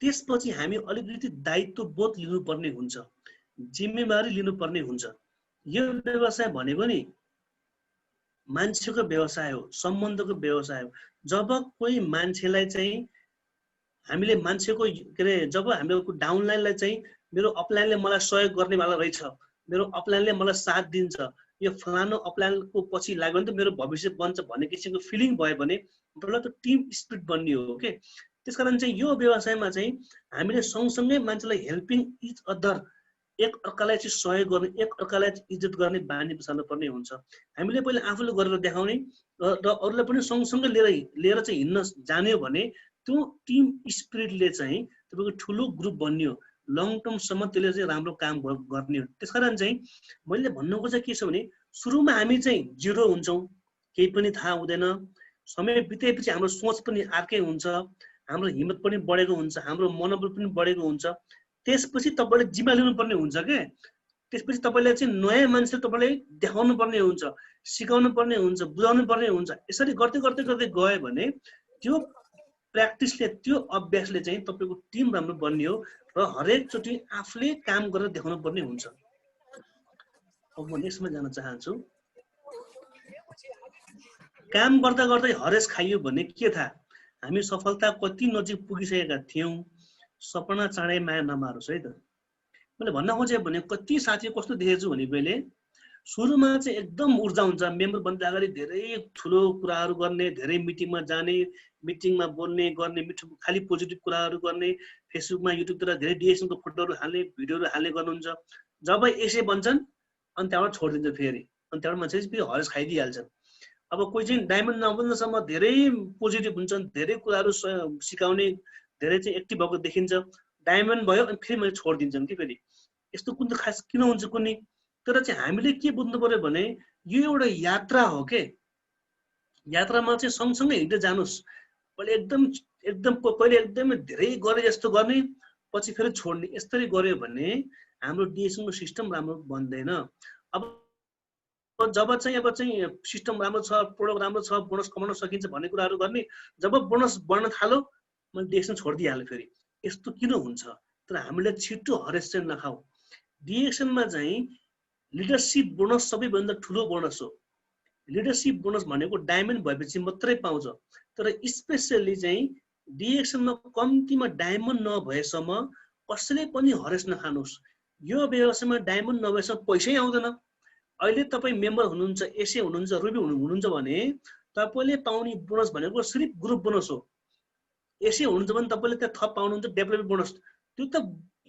त्यसपछि हामी अलिकति दायित्व बोध लिनुपर्ने हुन्छ, जिम्मेवारी लिनुपर्ने हुन्छ। यो व्यवसाय भनेको नि मान्छेको व्यवसाय हो, सम्बन्धको व्यवसाय हो। जब कोही मान्छेलाई चाहिँ हामीले मान्छेको के अरे जब हाम्रो डाउनलाइनलाई चाहिँ मेरो अपलाइनले मलाई सहयोग गर्नेवाला रहेछ, मेरो अपलाइनले मलाई साथ दिन्छ, यो फलानु अपलाइनको पछि लाग्यो भने त मेरो भविष्य बन्छ भन्ने किसिमको फिलिङ भयो भने बल्ल त टिम स्पिरिट बन्ने हो के। त्यसकारण चाहिँ यो व्यवसायमा चाहिँ हामीले सँगसँगै मान्छेलाई हेल्पिङ इच अदर, एक अर्कालाई चाहिँ सहयोग गर्ने, एक अर्कालाई इज्जत गर्ने बानी बसाल्नु पर्ने हुन्छ। हामीले पहिले आफूले गरेर देखाउने र अरूलाई पनि सँगसँगै लिएर चाहिँ हिँड्न जान्यो भने त्यो टिम स्पिरिटले चाहिँ तपाईँको ठुलो ग्रुप बन्ने हो, लङ टर्मसम्म त्यसले चाहिँ राम्रो काम गर्ने हो। त्यसकारण चाहिँ मैले भन्नु खोजेको के छ भने सुरुमा हामी चाहिँ जिरो हुन्छौँ, केही पनि थाहा हुँदैन। समय बितेपछि हाम्रो सोच पनि अर्कै हुन्छ, हाम्रो हिम्मत पनि बढेको हुन्छ, हाम्रो मनोबल पनि बढेको हुन्छ। त्यसपछि तपाईँले जिम्मा लिनुपर्ने हुन्छ के। त्यसपछि तपाईँले चाहिँ नयाँ मान्छे तपाईँले देखाउनु पर्ने हुन्छ, सिकाउनु पर्ने हुन्छ, बुझाउनु पर्ने हुन्छ। यसरी गर्दै गर्दै गर्दै गयो भने त्यो प्र्याक्टिसले, त्यो अभ्यासले चाहिँ तपाईँको टिम राम्रो बन्ने हो र हरेकचोटि आफूले काम गरेर देखाउनु पर्ने हुन्छ। अब म नेक्स्टमा जान चाहन्छु। काम गर्दा गर्दै हरेस खाइयो भने के थाहा, हामी सफलता कति नजिक पुगिसकेका थियौँ। सपना चाँडै माया नमारोस् है त। मैले भन्न खोजेँ भने कति साथी कस्तो देखेछु भने पहिले सुरुमा चाहिँ एकदम ऊर्जा हुन्छ, मेम्बर बन्दा अगाडि धेरै ठुलो कुराहरू गर्ने, धेरै मिटिङमा जाने, मिटिङमा बोल्ने गर्ने, खालि पोजिटिभ कुराहरू गर्ने, फेसबुकमा युट्युबतिर धेरै डिएक्सनको फोटोहरू हाल्ने, भिडियोहरू हाल्ने गर्नुहुन्छ। जब यसै बन्छन् अनि त्यहाँबाट छोडिदिन्छ फेरि, अनि त्यहाँबाट मान्छे फेरि हरेस खाइदिइहाल्छन्। अब कोही चाहिँ डायमन्ड नबन्दासम्म धेरै पोजिटिभ हुन्छन्, धेरै कुराहरू सिकाउने, धेरै चाहिँ एक्टिभ भएको देखिन्छ। डायमन्ड भयो अनि फेरि मैले छोडिदिन्छन् कि फेरि। यस्तो कुन त खास किन हुन्छ कुनै। तर चाहिँ हामीले के बुझ्नु पर्यो भने यो एउटा यात्रा हो के। यात्रामा चाहिँ सँगसँगै हिँड्दै जानुहोस्। पहिले पहिले एकदमै धेरै गरे जस्तो गर्ने, पछि फेरि छोड्ने, यसरी गर्यो भने हाम्रो डिएक्सनको सिस्टम राम्रो बन्दैन। अब जब चाहिँ सिस्टम राम्रो छ, प्रोडक्ट राम्रो छ, बोनस कमाउन सकिन्छ भन्ने कुराहरू गर्ने, जब बोनस बढ्न थाल्यो मैले डिएक्सन छोडिदिइहालेँ फेरि। यस्तो किन हुन्छ? तर हामीले छिटो हरेस चाहिँ नखाऊ। डिएक्सनमा चाहिँ लिडरसिप बोनस सबैभन्दा ठुलो बोनस हो। लिडरसिप बोनस भनेको डायमन्ड भएपछि मात्रै पाउँछ। तर स्पेसली चाहिँ डिएक्सनमा कम्तीमा डायमन्ड नभएसम्म कसैले पनि हरेस नखानुहोस्। यो व्यवसायमा डायमन्ड नभएसम्म पैसै आउँदैन। अहिले तपाईँ मेम्बर हुनुहुन्छ, एसए हुनुहुन्छ, रुबी हुनुहुन्छ भने तपाईँले पाउने बोनस भनेको सिर्फ ग्रुप बोनस हो। एसए हुनुहुन्छ भने तपाईँले त्यहाँ थप पाउनुहुन्छ डेभलपमेन्ट बोनस। त्यो त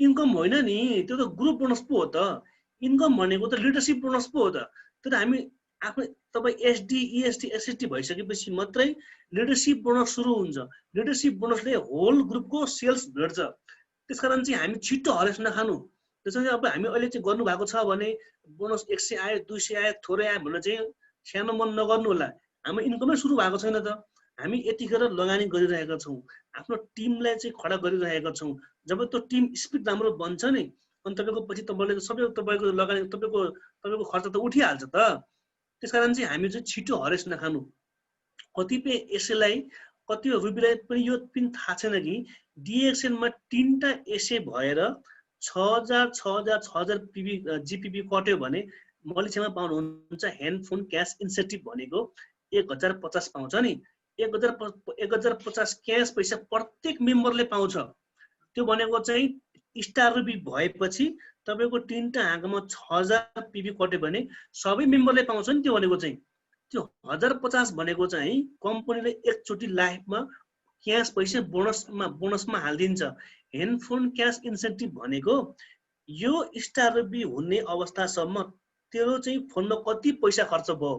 इन्कम होइन नि, त्यो त ग्रुप बोनस पो हो त। इन्कम भनेको त लिडरसिप बोनस पो हो त। तर हामी आफै तपाईँ एसडी, इएसटी, एसएसटी भइसकेपछि मात्रै लिडरसिप बोनस सुरु हुन्छ। लिडरसिप बोनसले होल ग्रुपको सेल्स भेट्छ। त्यसकारण चाहिँ हामी छिटो हरेस नखानु। त्यसमा चाहिँ अब हामी अहिले चाहिँ गर्नुभएको छ भने बोनस 100 आयो, 200 आयो, थोरै आयो भनेर चाहिँ सानो मन नगर्नु होला। हाम्रो इन्कमै सुरु भएको छैन त। हामी यतिखेर लगानी गरिरहेका छौँ, आफ्नो टिमलाई चाहिँ खडा गरिरहेका छौँ। जब त्यो टिम स्पिड राम्रो बन्छ नि, अनि तपाईँको पछि तपाईँले सबै तपाईँको लगानी तपाईँको खर्च त उठिहाल्छ त। त्यसकारण चाहिँ हामी चाहिँ छिटो हरेस नखानु। कतिपय एसएलाई, कतिपय रुबीलाई पनि यो पनि थाहा छैन कि डिएक्सनमा 3टा एसए भएर 6000 जीपीपी कट्यो भने मलेसियामा पाउनुहुन्छ ह्यान्ड फोन क्यास इन्सेन्टिभ भनेको 1050 पाउँछ नि। 1050 क्यास पैसा प्रत्येक मेम्बरले पाउँछ। त्यो भनेको चाहिँ स्टार रुपी भएपछि तपाईको 3टा आँखामा 6000 पीबी कट्यो भने सबै मेम्बरले पाउँछ नि। त्यो भनेको चाहिँ त्यो 1050 भनेको चाहिँ कम्पनीले एकचोटि लाइफमा क्यास पैसा बोनसमा हालिदिन्छ। ह्यान्डफोन क्यास इन्सेन्टिभ भनेको यो स्टार रुपी हुने अवस्थासम्म तेरो चाहिँ फोनमा कति पैसा खर्च भयो,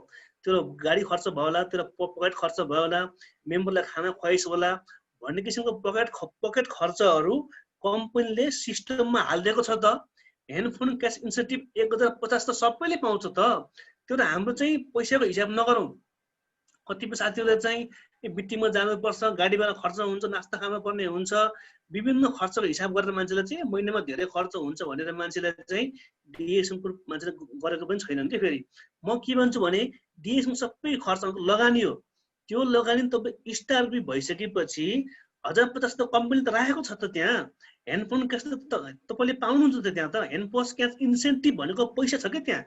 तेरो गाडी खर्च भयो होला, तेरो पकेट खर्च भयो होला, मेम्बरलाई खाना खुवाइस होला भन्ने किसिमको पकेट खर्चहरू कम्पनीले सिस्टममा हालिदिएको छ त। ह्यान्डफोन क्यास इन्सेन्टिभ 1050 त सबैले पाउँछ त। त्यो त हाम्रो चाहिँ पैसाको हिसाब नगरौँ। कतिपय साथीहरूले चाहिँ बिटीमा जानुपर्छ, गाडी भाडा खर्च हुन्छ, नास्ता खानु पर्ने हुन्छ, विभिन्न खर्चको हिसाब गरेर मान्छेले चाहिँ महिनामा धेरै खर्च हुन्छ भनेर मान्छेले चाहिँ डिएसएमको मान्छेले गरेको पनि छैनन् के। फेरि म के भन्छु भने डिएसएम सबै खर्च लगानी हो। त्यो लगानी तपाईँ स्टार रुपी भइसकेपछि 1050 त कम्पनी त राखेको छ त त्यहाँ। ह्यान्डफोन क्यास त तपाईँले पाउनुहुन्छ त त्यहाँ। त ह्यान्डफोन क्यास इन्सेन्टिभ भनेको पैसा छ क्या त्यहाँ।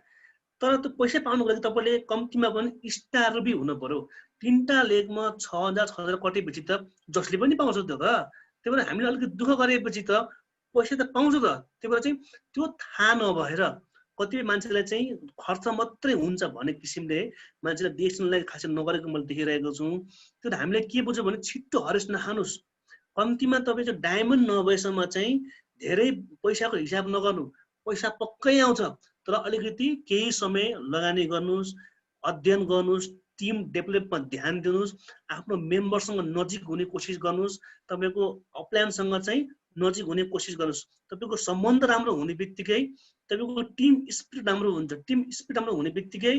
तर त्यो पैसा पाउनुको लागि तपाईँले कम्तीमा पनि स्टार रुपी हुनु पर्यो। 3टा लेगमा 6000 कटेपछि त जसले पनि पाउँछ त्यो त। त्यही भएर हामीले अलिकति दुःख गरेपछि त पैसा त पाउँछ त। त्यही भएर चाहिँ त्यो थाहा नभएर कतिपय मान्छेलाई चाहिँ खर्च मात्रै हुन्छ भन्ने किसिमले मान्छेले देशलाई खासै नगरेको मैले देखिरहेको छु। त्यो त हामीले के बुझ्यो भने छिट्टो हरेस नखानुस्। कम्तीमा तपाईँ चाहिँ डायमन्ड नभएसम्म चाहिँ धेरै पैसाको हिसाब नगर्नु। पैसा पक्कै आउँछ तर अलिकति केही समय लगानी गर्नुस्, अध्ययन गर्नुस्, टिम डेभलपमा ध्यान दिनुस्, आफ्नो मेम्बरसँग नजिक हुने कोसिस गर्नुस्, तपाईको अपलाइनसँग चाहिँ नजिक हुने कोसिस गर्नुस्। तपाईको सम्बन्ध राम्रो हुने बित्तिकै तपाईको टिम स्पिरिट राम्रो हुन्छ। टिम स्पिरिट राम्रो हुने बित्तिकै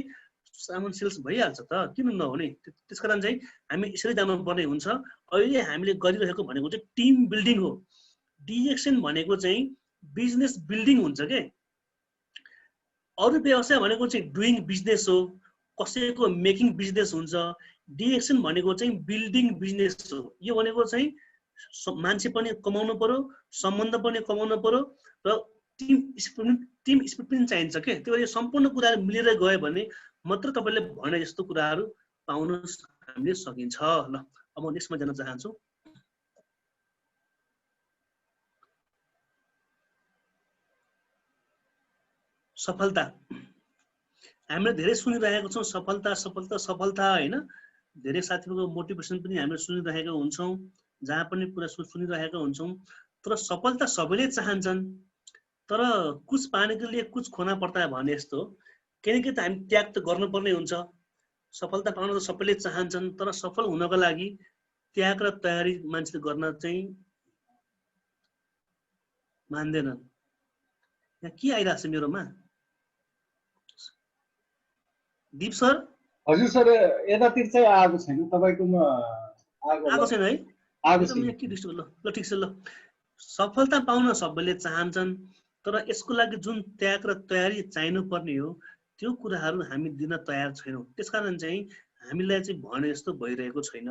सामान सेल्स भइहाल्छ त, किन नहुने। त्यसकारण चाहिँ हामी यसरी जानुपर्ने हुन्छ। अहिले हामीले गरिरहेको भनेको चाहिँ टिम बिल्डिङ हो। डिएक्सन भनेको चाहिँ बिजनेस बिल्डिङ हुन्छ के। अरु व्यवसाय भनेको चाहिँ डुइङ बिजनेस हो, कसैको मेकिङ बिजनेस हुन्छ। डिएक्सन भनेको चाहिँ बिल्डिङ बिजनेस हो। यो भनेको चाहिँ मान्छे पनि कमाउनु पर्यो, सम्बन्ध पनि कमाउनु पर्यो र टिम स्पिरिट पनि चाहिन्छ के। त्यो भएर सम्पूर्ण कुराहरू मिलेर गयो भने मात्र तपाईले भने जस्तो कुराहरू पाउन हामीले सकिन्छ। ल अब म नेक्स्टमा जान चाहन्छु। सफलता हामीले धेरै सुनिरहेको छौँ। सफलता सफलता सफलता हैन। धेरै साथीहरूको मोटिभेसन पनि हामीले सुनिरहेका हुन्छौँ, जहाँ पनि कुरा सुनिरहेका हुन्छौँ। तर सफलता सबैले चाहन्छन्, तर कुछ पाने के लिए कुछ खोना पर्ता है भने जस्तो केही न केही त हामी त्याग त गर्नुपर्ने हुन्छ। सफलता पाउन त सबैले चाहन्छन्, तर सफल हुनको लागि त्याग र तयारी मान्छेले गर्न चाहिँ मान्दैनन्। यहाँ के आइरहेको छ मेरोमा? दीप सर। हजुर सर, यतातिर चाहिँ आएको छैन तपाईकोमा आएको छैन है? आएको छैन। के डिस्टर्ब ल ठिक छ। ल सफलता पाउन सबैले चाहन्छन्, तर यसको लागि जुन त्याग र तयारी चाहिनु पर्ने हो त्यो कुराहरू हामी दिन तयार छैनौँ। त्यसकारण चाहिँ हामीलाई चाहिँ भने जस्तो भइरहेको छैन।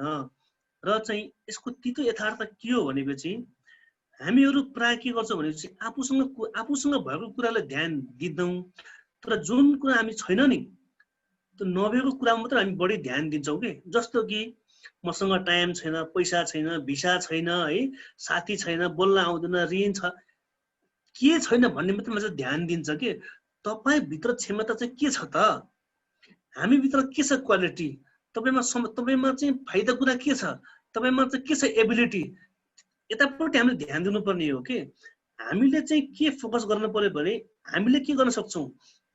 र चाहिँ यसको तितो यथार्थ के हो भनेपछि हामीहरू प्राय के गर्छौँ भनेपछि आफूसँग भएको कुरालाई ध्यान दिँदैनौँ, तर जुन कुरा हामी छैन नि त्यो नभएको कुरामा मात्र हामी बढी ध्यान दिन्छौँ के। जस्तो कि मसँग टाइम छैन, पैसा छैन, भिसा छैन है, साथी छैन, बोल्न आउँदैन, ऋण छ, के छैन भन्ने मात्र मान्छे ध्यान दिन्छ के। तपाईँ भित्र क्षमता चाहिँ के छ त? हामी भित्र के छ क्वालिटी? तपाईमा चाहिँ फाइदा कुरा के छ? तपाईमा चाहिँ के छ एबिलिटी? यतापट्टि हामीले ध्यान दिनुपर्ने हो के। हामीले चाहिँ के फोकस गर्नु पर्यो भने हामीले के गर्न सक्छौँ,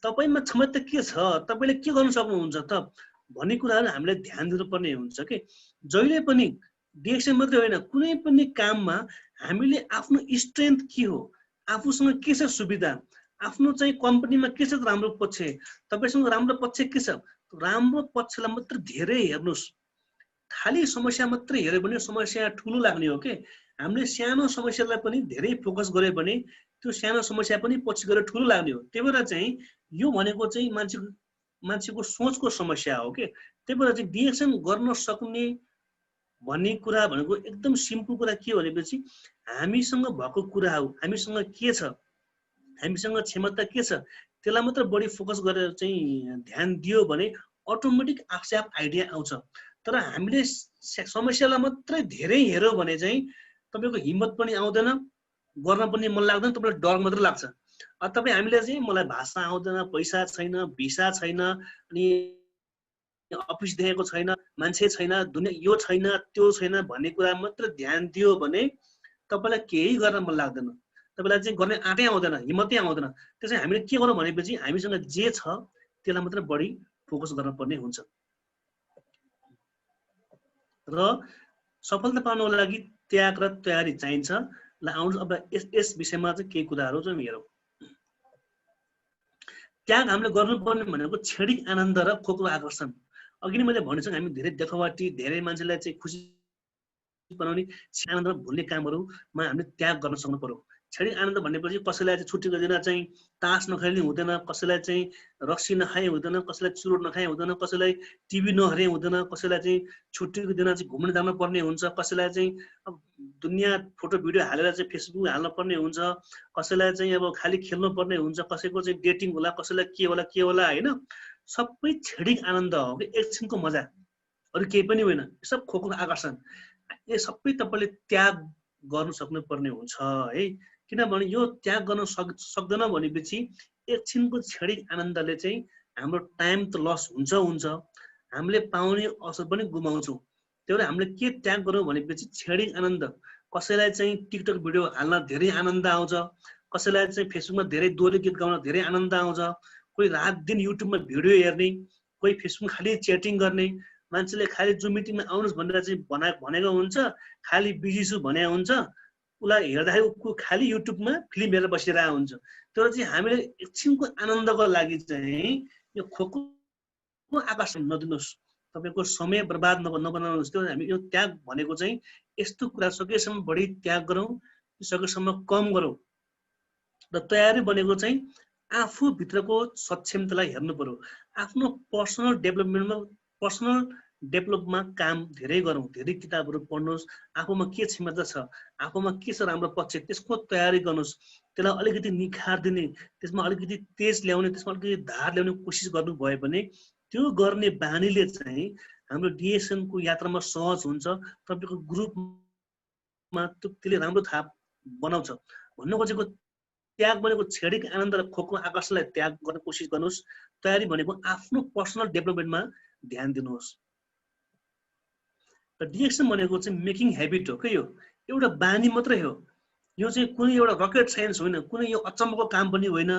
तपाईमा क्षमता के छ, तपाईले के गर्न सक्नुहुन्छ त भन्ने कुराहरू हामीले ध्यान दिनुपर्ने हुन्छ के। जहिले पनि डिएक्सन मात्रै होइन, कुनै पनि काममा हामीले आफ्नो स्ट्रेन्थ के हो, आफूसँग के छ सुविधा, आफ्नो चाहिँ कम्पनीमा के छ राम्रो पक्ष, तपाईसँग राम्रो पक्ष के छ, राम्रो पक्षलाई मात्र धेरै हेर्नुस्। खाली समस्या मात्रै हेर्यो भने समस्या ठुलो लाग्ने हो के। हामीले सानो समस्यालाई पनि धेरै फोकस गर्यो भने त्यो सानो समस्या पनि पछि गएर ठुलो लाग्ने हो। त्यही भएर चाहिँ यो भनेको चाहिँ मान्छेको सोचको समस्या हो के। त्यही भएर चाहिँ डिएक्सन गर्न सक्ने भन्ने कुरा भनेको एकदम सिम्पल कुरा के हो भनेपछि हामीसँग भएको कुरा हो, हामीसँग के छ, हामीसँग क्षमता के छ त्यसलाई मात्र बढी फोकस गरेर चाहिँ ध्यान दियो भने अटोमेटिक आफै आफ आइडिया आउँछ। तर हामीले समस्यालाई मात्रै धेरै हेर्यो भने चाहिँ तपाईको हिम्मत पनि आउँदैन, गर्न पनि मन लाग्दैन, तपाईलाई डर मात्र लाग्छ। तपाईँ हामीले चाहिँ मलाई भाषा आउँदैन, पैसा छैन, भिसा छैन, अनि अफिस देखेको छैन, मान्छे छैन, दुनिया यो छैन त्यो छैन भन्ने कुरा मात्र ध्यान दियो भने तपाईलाई केही गर्न मन लाग्दैन, तपाईलाई चाहिँ गर्ने आँटै आउँदैन, हिम्मतै आउँदैन। त्यसैले हामीले के गर्नु भनेपछि हामीसँग जे छ त्यसलाई मात्र बढी फोकस गर्न पर्ने हुन्छ। र सफलता पाउनको लागि त्याग र तयारी चाहिन्छ। ल आउनुहोस् अब यस विषयमा चाहिँ केही कुराहरू चाहिँ हेरौँ। त्याग हामीले गर्नुपर्ने भनेको क्षणिक आनन्द र खोक्रो आकर्षण। अघि नै मैले भनेको छु हामी धेरै देखावटी, धेरै मान्छेलाई चाहिँ खुसी बनाउने आनन्द भुल्ने कामहरूमा हामीले त्याग गर्न सक्नु पर्यो। क्षणिक आनन्द भनेपछि कसैलाई चाहिँ छुट्टीको दिन चाहिँ तास नखेल्ने हुँदैन, कसैलाई चाहिँ रक्सी नखाए हुँदैन, कसैलाई चुरोट नखाए हुँदैन, कसैलाई टिभी नहेरे हुँदैन, कसैलाई चाहिँ छुट्टीको दिन चाहिँ घुम्न जानु पर्ने हुन्छ, कसैलाई चाहिँ अब दुनियाँ फोटो भिडियो हालेर चाहिँ फेसबुक हाल्न पर्ने हुन्छ, कसैलाई चाहिँ अब खालि खेल्नु पर्ने हुन्छ, कसैको चाहिँ डेटिङ होला, कसैलाई के होला होइन। सबै क्षणिक आनन्द हो कि एकछिनको मजा, अरू केही पनि होइन। सब खोक्रो आकर्षण, यो सबै तपाईँले त्याग गर्नु सक्नुपर्ने हुन्छ है। किनभने यो त्याग गर्न सक्दैन भनेपछि एकछिनको क्षणिक आनन्दले चाहिँ हाम्रो टाइम त लस हुन्छ, हामीले पाउने अवसर पनि गुमाउँछौँ। त्यही भएर हामीले के त्याग गरौँ भनेपछि क्षणिक आनन्द। कसैलाई चाहिँ टिकटक भिडियो हाल्न धेरै आनन्द आउँछ, कसैलाई चाहिँ फेसबुकमा धेरै दोहोरी गीत गाउन धेरै आनन्द आउँछ, कोही रात दिन युट्युबमा भिडियो हेर्ने, कोही फेसबुकमा खालि च्याटिङ गर्ने, मान्छेले खालि जुम मिटिङमा आउनुहोस् भनेर चाहिँ भनेको हुन्छ, खालि बिजी छु भने हुन्छ, उसलाई हेर्दाखेरि ऊ खालि युट्युबमा फिल्म हेरेर बसिरहेको हुन्छ। तर चाहिँ हामीले एकछिनको आनन्दको लागि चाहिँ यो खोक्रो आकर्षण नदिनुहोस्, तपाईँको समय बर्बाद नबनाउनुहोस्। त्यो हामी यो त्याग भनेको चाहिँ यस्तो कुरा सकेसम्म बढी त्याग गरौँ, सकेसम्म कम गरौँ। र तयारी भनेको चाहिँ आफूभित्रको सक्षमतालाई हेर्नु पर्यो। आफ्नो पर्सनल डेभलपमा काम धेरै गरौँ, धेरै किताबहरू पढ्नुहोस्, आफूमा के क्षमता छ, आफूमा के छ राम्रो पक्ष, त्यसको तयारी गर्नुहोस्। त्यसलाई अलिकति निखार दिने, त्यसमा अलिकति तेज ल्याउने, त्यसमा अलिकति धार ल्याउने कोसिस गर्नुभयो भने त्यो गर्ने बानीले चाहिँ हाम्रो डिएसनको यात्रामा सहज हुन्छ। तपाईँको ग्रुपमा त्यसले राम्रो थाहा बनाउँछ। भन्नु खोजेको त्याग भनेको क्षणिक आनन्द र खोक्रो आकर्षणलाई त्याग गर्ने कोसिस गर्नुहोस्। तयारी भनेको आफ्नो पर्सनल डेभलपमेन्टमा ध्यान दिनुहोस्। र डिएक्सन भनेको चाहिँ मेकिङ हेबिट हो के, यो एउटा बानी मात्रै हो। यो चाहिँ कुनै एउटा रकेट साइन्स होइन, कुनै यो अचम्मको काम पनि होइन,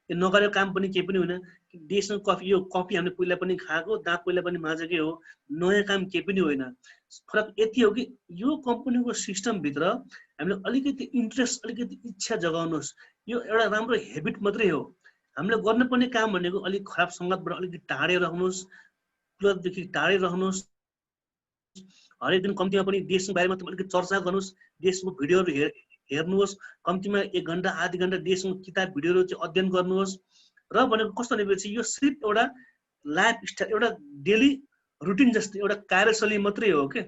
यो नगरेको काम पनि केही पनि होइन। डिएक्सन कफी, यो कफी हामीले पहिला पनि खाएको, दाँत पहिला पनि माझेकै हो, नयाँ काम केही पनि होइन। फरक यति हो कि यो कम्पनीको सिस्टमभित्र हामीले अलिकति इन्ट्रेस्ट, अलिकति इच्छा जगाउनुहोस्। यो एउटा राम्रो हेबिट मात्रै हो। हामीले गर्नुपर्ने काम भनेको अलिक खराब सङ्गतबाट अलिकति टाढै रहनुहोस्, क्लबदेखि टाढै रहनुहोस्, हरेक दिन कम्तीमा पनि देशको बारेमा अलिकति चर्चा गर्नुहोस्, देशको भिडियोहरू हेर्नुहोस्, कम्तीमा 1 घन्टा आधी घन्टा देशको किताब भिडियोहरू चाहिँ अध्ययन गर्नुहोस्। र भनेको कस्तो भनेपछि यो सिर्फ एउटा लाइफ स्टाइल, एउटा डेली रुटिन जस्तै एउटा कार्यशैली मात्रै हो के।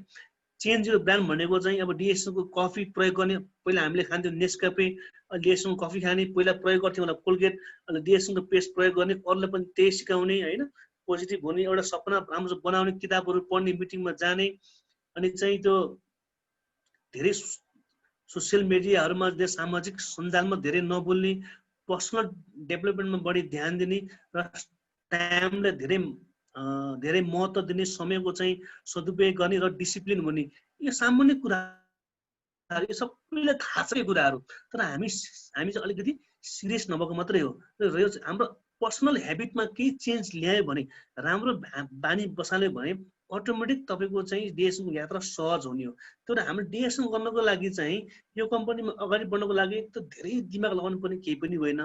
चेन्ज यो ब्रान्ड भनेको चाहिँ अब डिएसको कफी प्रयोग गर्ने, पहिला हामीले खान्थ्यौँ नेस्काफे, डिएसको कफी खाने, पहिला प्रयोग गर्थ्यौँ होला कोलगेट, अनि डिएसको पेस्ट प्रयोग गर्ने, अरूलाई पनि त्यही सिकाउने होइन, पोजिटिभ हुने, एउटा सपना राम्रो बनाउने, किताबहरू पढ्ने, मिटिङमा जाने, अनि चाहिँ त्यो धेरै सोसियल मिडियाहरूमा, सामाजिक सञ्जालमा धेरै नबोल्ने, पर्सनल डेभलपमेन्टमा बढी ध्यान दिने, र टाइमलाई धेरै महत्त्व दिने, समयको चाहिँ सदुपयोग गर्ने र डिसिप्लिन हुने। यो सामान्य कुराहरू, यो सबैलाई थाहा छ यो कुराहरू, तर हामी चाहिँ अलिकति सिरियस नभएको मात्रै हो। र यो हाम्रो पर्सनल हेबिटमा केही चेन्ज ल्यायो भने, राम्रो बानी बसाल्यो भने अटोमेटिक तपाईँको चाहिँ डिएसको यात्रा सहज हुने हो। तर हामीले डिएसको गर्नको लागि चाहिँ यो कम्पनीमा अगाडि बढ्नको लागि त धेरै दिमाग लगाउनु पर्ने केही पनि होइन।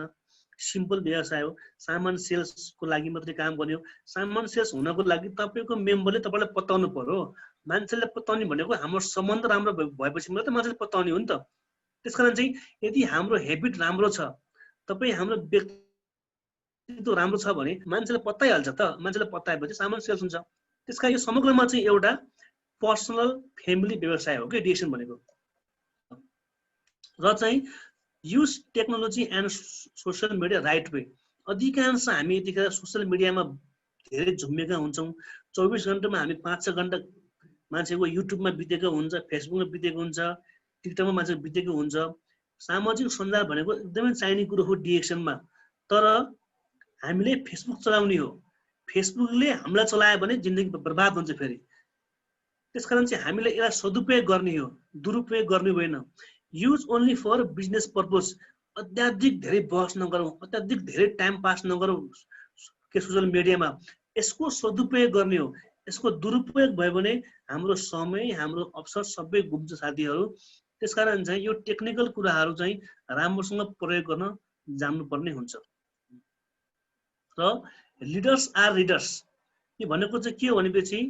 सिम्पल व्यवसाय हो, सामान सेल्सको लागि मात्रै काम गर्ने हो। सामान सेल्स हुनको लागि तपाईँको मेम्बरले तपाईँलाई पत्याउनु पर्यो। मान्छेले पत्याउने भनेको हाम्रो सम्बन्ध राम्रो भएपछि मात्रै मान्छेले पत्याउने हो नि त। त्यसकारण चाहिँ यदि हाम्रो हेबिट राम्रो छ, तपाईँ हाम्रो व्यक्तित्व राम्रो छ भने मान्छेले पत्याइहाल्छ त। मान्छेले पत्याएपछि सामान सेल्स हुन्छ। त्यसका यो समग्रमा चाहिँ एउटा पर्सनल फ्यामिली व्यवसाय हो कि डिएक्सन भनेको। र चाहिँ use technology and social media right way. अधिकांश हामी यतिखेर सोसियल मिडियामा धेरै झुम्मेका हुन्छौँ। 24 घण्टामा हामी 5-6 घण्टा मान्छेको युट्युबमा बितेको हुन्छ, फेसबुकमा बितेको हुन्छ, टिकटकमा मान्छेको बितेको हुन्छ। सामाजिक सञ्जाल भनेको एकदमै चाहिने कुरो हो डिएक्सनमा। तर हामीले फेसबुक चलाउने हो, फेसबुकले हामीलाई चलायो भने जिन्दगी बर्बाद हुन्छ फेरि। त्यसकारण चाहिँ हामीले यसलाई सदुपयोग गर्ने हो, दुरुपयोग गर्ने होइन। Use only for business purpose. अत्याधिक धेरै बहस नगरौँ, अत्याधिक धेरै टाइम पास नगरौँ के सोसियल मिडियामा। यसको सदुपयोग गर्ने हो। यसको दुरुपयोग भयो भने हाम्रो समय, हाम्रो अवसर सबै गुम्छ साथीहरू। त्यसकारण चाहिँ यो टेक्निकल कुराहरू चाहिँ राम्रोसँग प्रयोग गर्न जान्नुपर्ने हुन्छ। र लिडर्स आर रिडर्स, यो भनेको चाहिँ के हो भनेपछि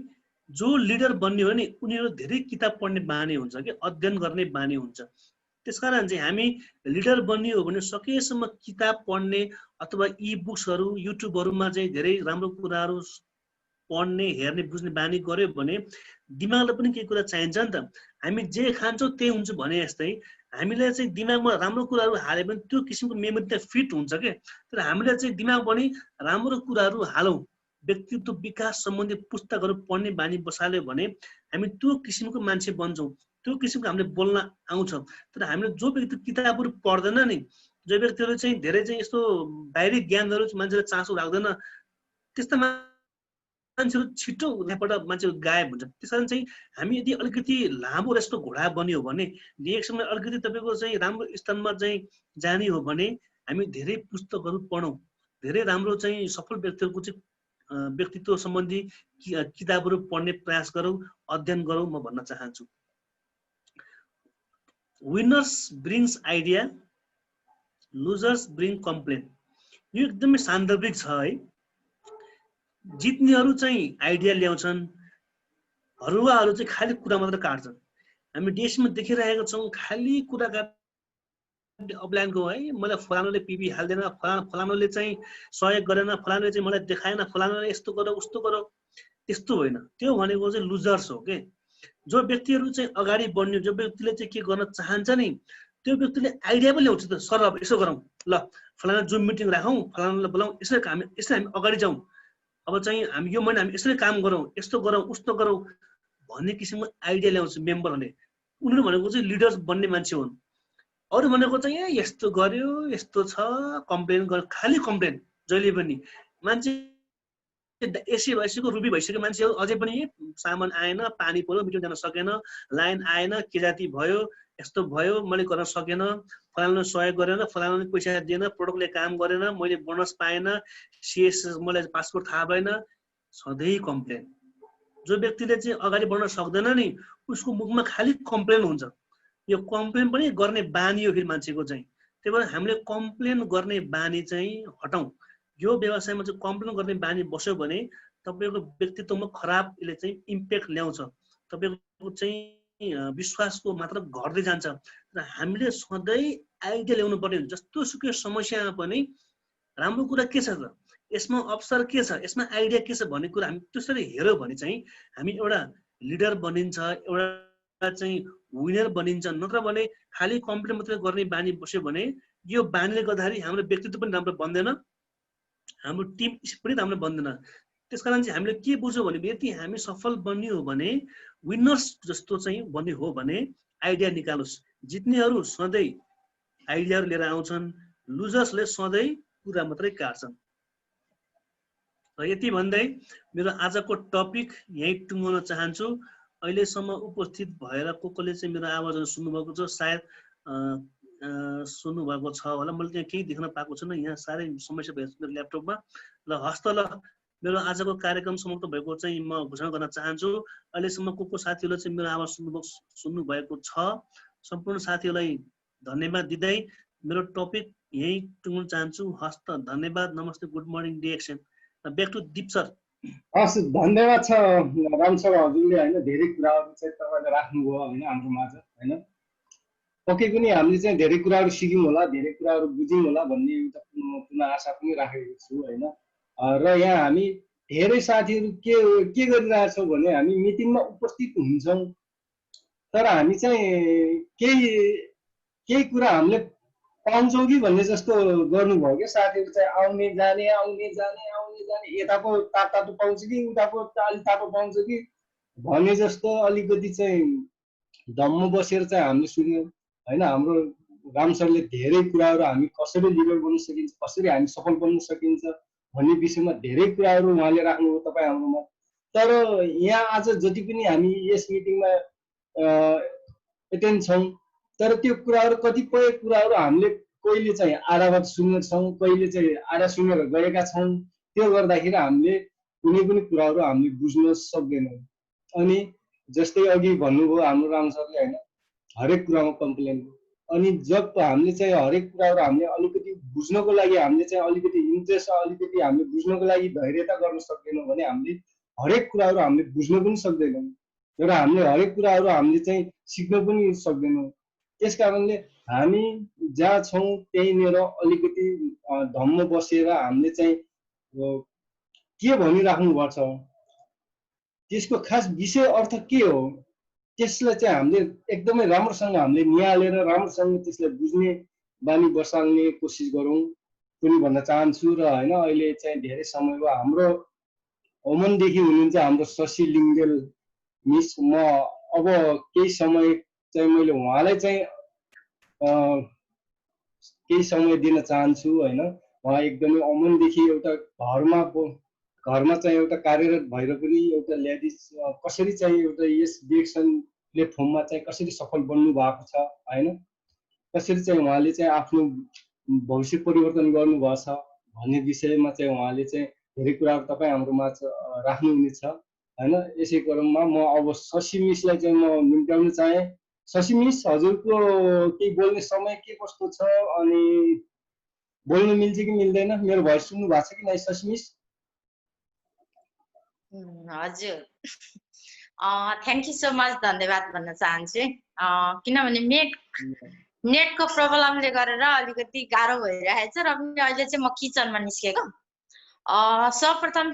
जो लिडर बन्ने हो नि उनीहरू धेरै किताब पढ्ने बानी हुन्छ कि अध्ययन गर्ने बानी हुन्छ। त्यसकारण चाहिँ हामी लिडर बन्ने हो भने सकेसम्म किताब पढ्ने अथवा इ बुक्सहरू युट्युबहरूमा चाहिँ धेरै राम्रो कुराहरू पढ्ने, हेर्ने, बुझ्ने बानी गर्यो भने दिमागलाई पनि केही कुरा चाहिन्छ नि त। हामी जे खान्छौँ त्यही हुन्छ भने जस्तै हामीले चाहिँ दिमागमा राम्रो कुराहरू हाल्यो भने त्यो किसिमको मेमोरी त फिट हुन्छ के। तर हामीले चाहिँ दिमाग पनि राम्रो कुराहरू हालौँ, व्यक्तित्व विकास सम्बन्धी पुस्तकहरू पढ्ने बानी बसाल्यो भने हामी त्यो किसिमको मान्छे बन्छौँ, त्यो किसिमको हामीले बोल्न आउँछ। तर हामीले जो व्यक्ति किताबहरू पढ्दैन नि, जो व्यक्तिहरू चाहिँ धेरै चाहिँ यस्तो बाहिरी ज्ञानहरू मान्छेले चासो राख्दैन, त्यस्ता मान्छेहरू छिटो यहाँबाट मान्छेहरू गायब हुन्छ। त्यस कारण चाहिँ हामी यदि अलिकति लामो रेसको घोडा बन्यो भने, डिएक्सनमा अलिकति तपाईँको चाहिँ राम्रो स्थानमा चाहिँ जाने हो भने हामी धेरै पुस्तकहरू पढौँ, धेरै राम्रो चाहिँ सफल व्यक्तिहरूको चाहिँ व्यक्तित्व सम्बन्धी किताबहरू पढ्ने प्रयास गरौँ, अध्ययन गरौँ म भन्न चाहन्छु। Winners brings idea, losers bring complain. यो एकदमै सान्दर्भिक छ है। जित्नेहरू चाहिँ आइडिया ल्याउँछन्, हरुवाहरू चाहिँ खाली कुरा मात्र काट्छन्। हामी देशमा देखिरहेका छौँ खाली कुरा काट्ने अप्लानको है। मलाई फलानुले पिपी हाल्दैन, फलानुले चाहिँ सहयोग गरेन, फलानुले चाहिँ मलाई देखाएन, फलानुले यस्तो गर उस्तो गर। त्यस्तो होइन, त्यो भनेको चाहिँ लुजर्स हो के। जो व्यक्तिहरू चाहिँ अगाडि बढ्ने, जो व्यक्तिले चाहिँ के गर्न चाहन्छ नि त्यो व्यक्तिले आइडिया पनि ल्याउँछ। त सर अब यसो गरौँ, ल फलाना जुम मिटिङ राखौँ, फलानालाई बोलाउँ, यसरी हामी अगाडि जाउँ, अब चाहिँ हामी यो महिना हामी यसरी काम गरौँ, यस्तो गरौँ उस्तो गरौँ भन्ने किसिमको आइडिया ल्याउँछ मेम्बरहरूले। उनीहरू भनेको चाहिँ लिडर्स बन्ने मान्छे हुन्। अरू भनेको चाहिँ यस्तो गर्यो यस्तो छ, कम्प्लेन गर्यो, खालि कम्प्लेन जहिले पनि। मान्छे एसी भइसक्यो, रुबी भइसक्यो मान्छेहरू, अझै पनि सामान आएन, पानी पर्यो, मिटिङ जान सकेन, लाइन आएन, के जाति भयो, यस्तो भयो, मैले गर्न सकेन, फलानाले सहयोग गरेन, फलानाले पैसा दिएन, प्रोडक्टले काम गरेन, मैले बोनस पाएन, सिएस मलाई पासपोर्ट थाहा भएन, सधैँ कम्प्लेन। जो व्यक्तिले चाहिँ अगाडि बढ्न सक्दैन नि उसको मुखमा खालि कम्प्लेन हुन्छ। यो कम्प्लेन पनि गर्ने बानी हो फेरि मान्छेको चाहिँ। त्यही भएर हामीले कम्प्लेन गर्ने बानी चाहिँ हटाउँ। यो व्यवसायमा चाहिँ कम्प्लेन गर्ने बानी बस्यो भने तपाईँको व्यक्तित्वमा खराब यसले चाहिँ इम्प्याक्ट ल्याउँछ। तपाईँको चाहिँ विश्वासको मात्रा घट्दै जान्छ। र हामीले सधैँ आइडिया ल्याउनु पर्ने हुन्छ। जस्तो सुकै समस्यामा पनि राम्रो कुरा के छ त, यसमा अवसर के छ, यसमा आइडिया के छ भन्ने कुरा हामी त्यसरी हेऱ्यौँ भने चाहिँ हामी एउटा लिडर बनिन्छ, एउटा चाहिँ विनर बनिन्छ। नत्र भने खालि कम्प्लेन मात्रै गर्ने बानी बस्यो भने यो बानीले गर्दाखेरि हाम्रो व्यक्तित्व पनि राम्रो बन्दैन, हाम्रो टिम पनि राम्रो बन्दैन। त्यसकारण चाहिँ हामीले के बुझ्यौँ भने यदि हामी सफल बन्ने हो भने विनर्स जस्तो चाहिँ बन्ने हो भने आइडिया निकालोस्। जित्नेहरू सधैँ आइडियाहरू लिएर आउँछन्, लुजर्सले सधैँ कुरा मात्रै काट्छन्। र यति भन्दै मेरो आजको टपिक यही टुङ्गाउन चाहन्छु। अहिलेसम्म उपस्थित भएर कसले चाहिँ मेरो आवाजहरू सुन्नुभएको छ, सायद सुन्नुभएको छ होला, मैले त्यहाँ केही देख्न पाएको छैन, यहाँ साह्रै समस्या भएको छ मेरो ल्यापटपमा। ल हस्त ल मेरो आजको कार्यक्रम समाप्त भएको चाहिँ म घोषणा गर्न चाहन्छु। अहिलेसम्म को साथीहरूले चाहिँ मेरो आवाज सुन्नुभएको छ, सम्पूर्ण साथीहरूलाई धन्यवाद दिँदै मेरो टपिक यही टुङ्गाउन चाहन्छु। हस्त, धन्यवाद, नमस्ते, good morning, DXN. Back to Deep sir. हस्, धन्यवाद छ राम सर हजुरले होइन, धेरै कुराहरू चाहिँ तपाईँले राख्नुभयो होइन हाम्रो माझ होइन। पक्कै पनि हामीले चाहिँ धेरै कुराहरू सिक्यौँ होला, धेरै कुराहरू बुझ्यौँ होला भन्ने एउटा पुनः आशा पनि राखेको छु होइन। र यहाँ हामी धेरै साथीहरू के गरिरहेछौँ भने हामी मिटिङमा उपस्थित हुन्छौँ, तर हामी चाहिँ केही कुरा हामीले पाउँछौ कि भन्ने जस्तो गर्नुभयो क्या साथीहरू चाहिँ आउने जाने आउने जाने आउने जाने यताको तातो पाउँछ कि उताको अलि तातो पाउँछ कि भने जस्तो अलिकति चाहिँ धम्म बसेर चाहिँ हामीले सुन्यौँ होइन। हाम्रो राम सरले धेरै कुराहरू हामी कसरी लिडर बन्न सकिन्छ, कसरी हामी सफल बन्न सकिन्छ भन्ने विषयमा धेरै कुराहरू उहाँले राख्नुभयो तपाईँ हाम्रोमा। तर यहाँ आज जति पनि हामी यस मिटिङमा एटेन्ड छौँ, तर त्यो कुराहरू कतिपय कुराहरू हामीले कहिले चाहिँ आधाबाट सुनेका छौँ, कहिले चाहिँ आधा सुनेर गएका छौँ। त्यो गर्दाखेरि हामीले कुनै पनि कुराहरू हामीले बुझ्न सक्दैनौँ। अनि जस्तै अघि भन्नुभयो हाम्रो राम सरले होइन, हरेक कुरामा कम्प्लेन। अनि जब हामीले चाहिँ हरेक कुराहरू हामीले अलिकति बुझ्नको लागि हामीले चाहिँ अलिकति इन्ट्रेस्ट अलिकति हामीले बुझ्नको लागि धैर्यता गर्न सक्दैनौँ भने हामीले हरेक कुराहरू हामीले बुझ्न पनि सक्दैनौँ र हामीले हरेक कुराहरू हामीले चाहिँ सिक्न पनि सक्दैनौँ। त्यस कारणले हामी जहाँ छौँ त्यहीँनिर अलिकति धम्म बसेर हामीले चाहिँ के भनिराख्नु भएको छ, त्यसको खास विषय अर्थ के हो, त्यसलाई चाहिँ हामीले एकदमै राम्रोसँग हामीले निहालेर राम्रोसँग त्यसलाई बुझ्ने बानी बसाल्ने कोसिस गरौँ पनि भन्न चाहन्छु। र होइन अहिले चाहिँ धेरै समय भयो हाम्रो ओमनदेखि हुनुहुन्छ हाम्रो शशि लिङ्गेल मिस। म अब केही समय चाहिँ मैले उहाँलाई चाहिँ केही समय दिन चाहन्छु होइन। उहाँ एकदमै ओमनदेखि एउटा घरमा चाहिँ एउटा कार्यरत भएर पनि एउटा लेडिज कसरी चाहिँ एउटा यस डिरेक्सन प्लेटफर्ममा चाहिँ कसरी सफल बन्नु भएको छ होइन, कसरी चाहिँ उहाँले चाहिँ आफ्नो भविष्य परिवर्तन गर्नुभएको छ भन्ने विषयमा चाहिँ उहाँले चाहिँ धेरै कुराहरू तपाईँ हाम्रोमा राख्नुहुनेछ होइन। यसै क्रममा म अब शशि मिसलाई चाहिँ म निम्त्याउन चाहेँ। शशि मिस, हजुरको केही बोल्ने समय के कस्तो छ अनि बोल्नु मिल्छ कि मिल्दैन? मेरो भोइस सुन्नु भएको छ कि नै शशि मिस? हजुर, थ्याङ्क यू सो मच, धन्यवाद भन्न चाहन्छु। किनभने नेटको प्रब्लमले गरेर अलिकति गाह्रो भइरहेछ र पनि अहिले चाहिँ म किचनमा निस्केको। सर्वप्रथम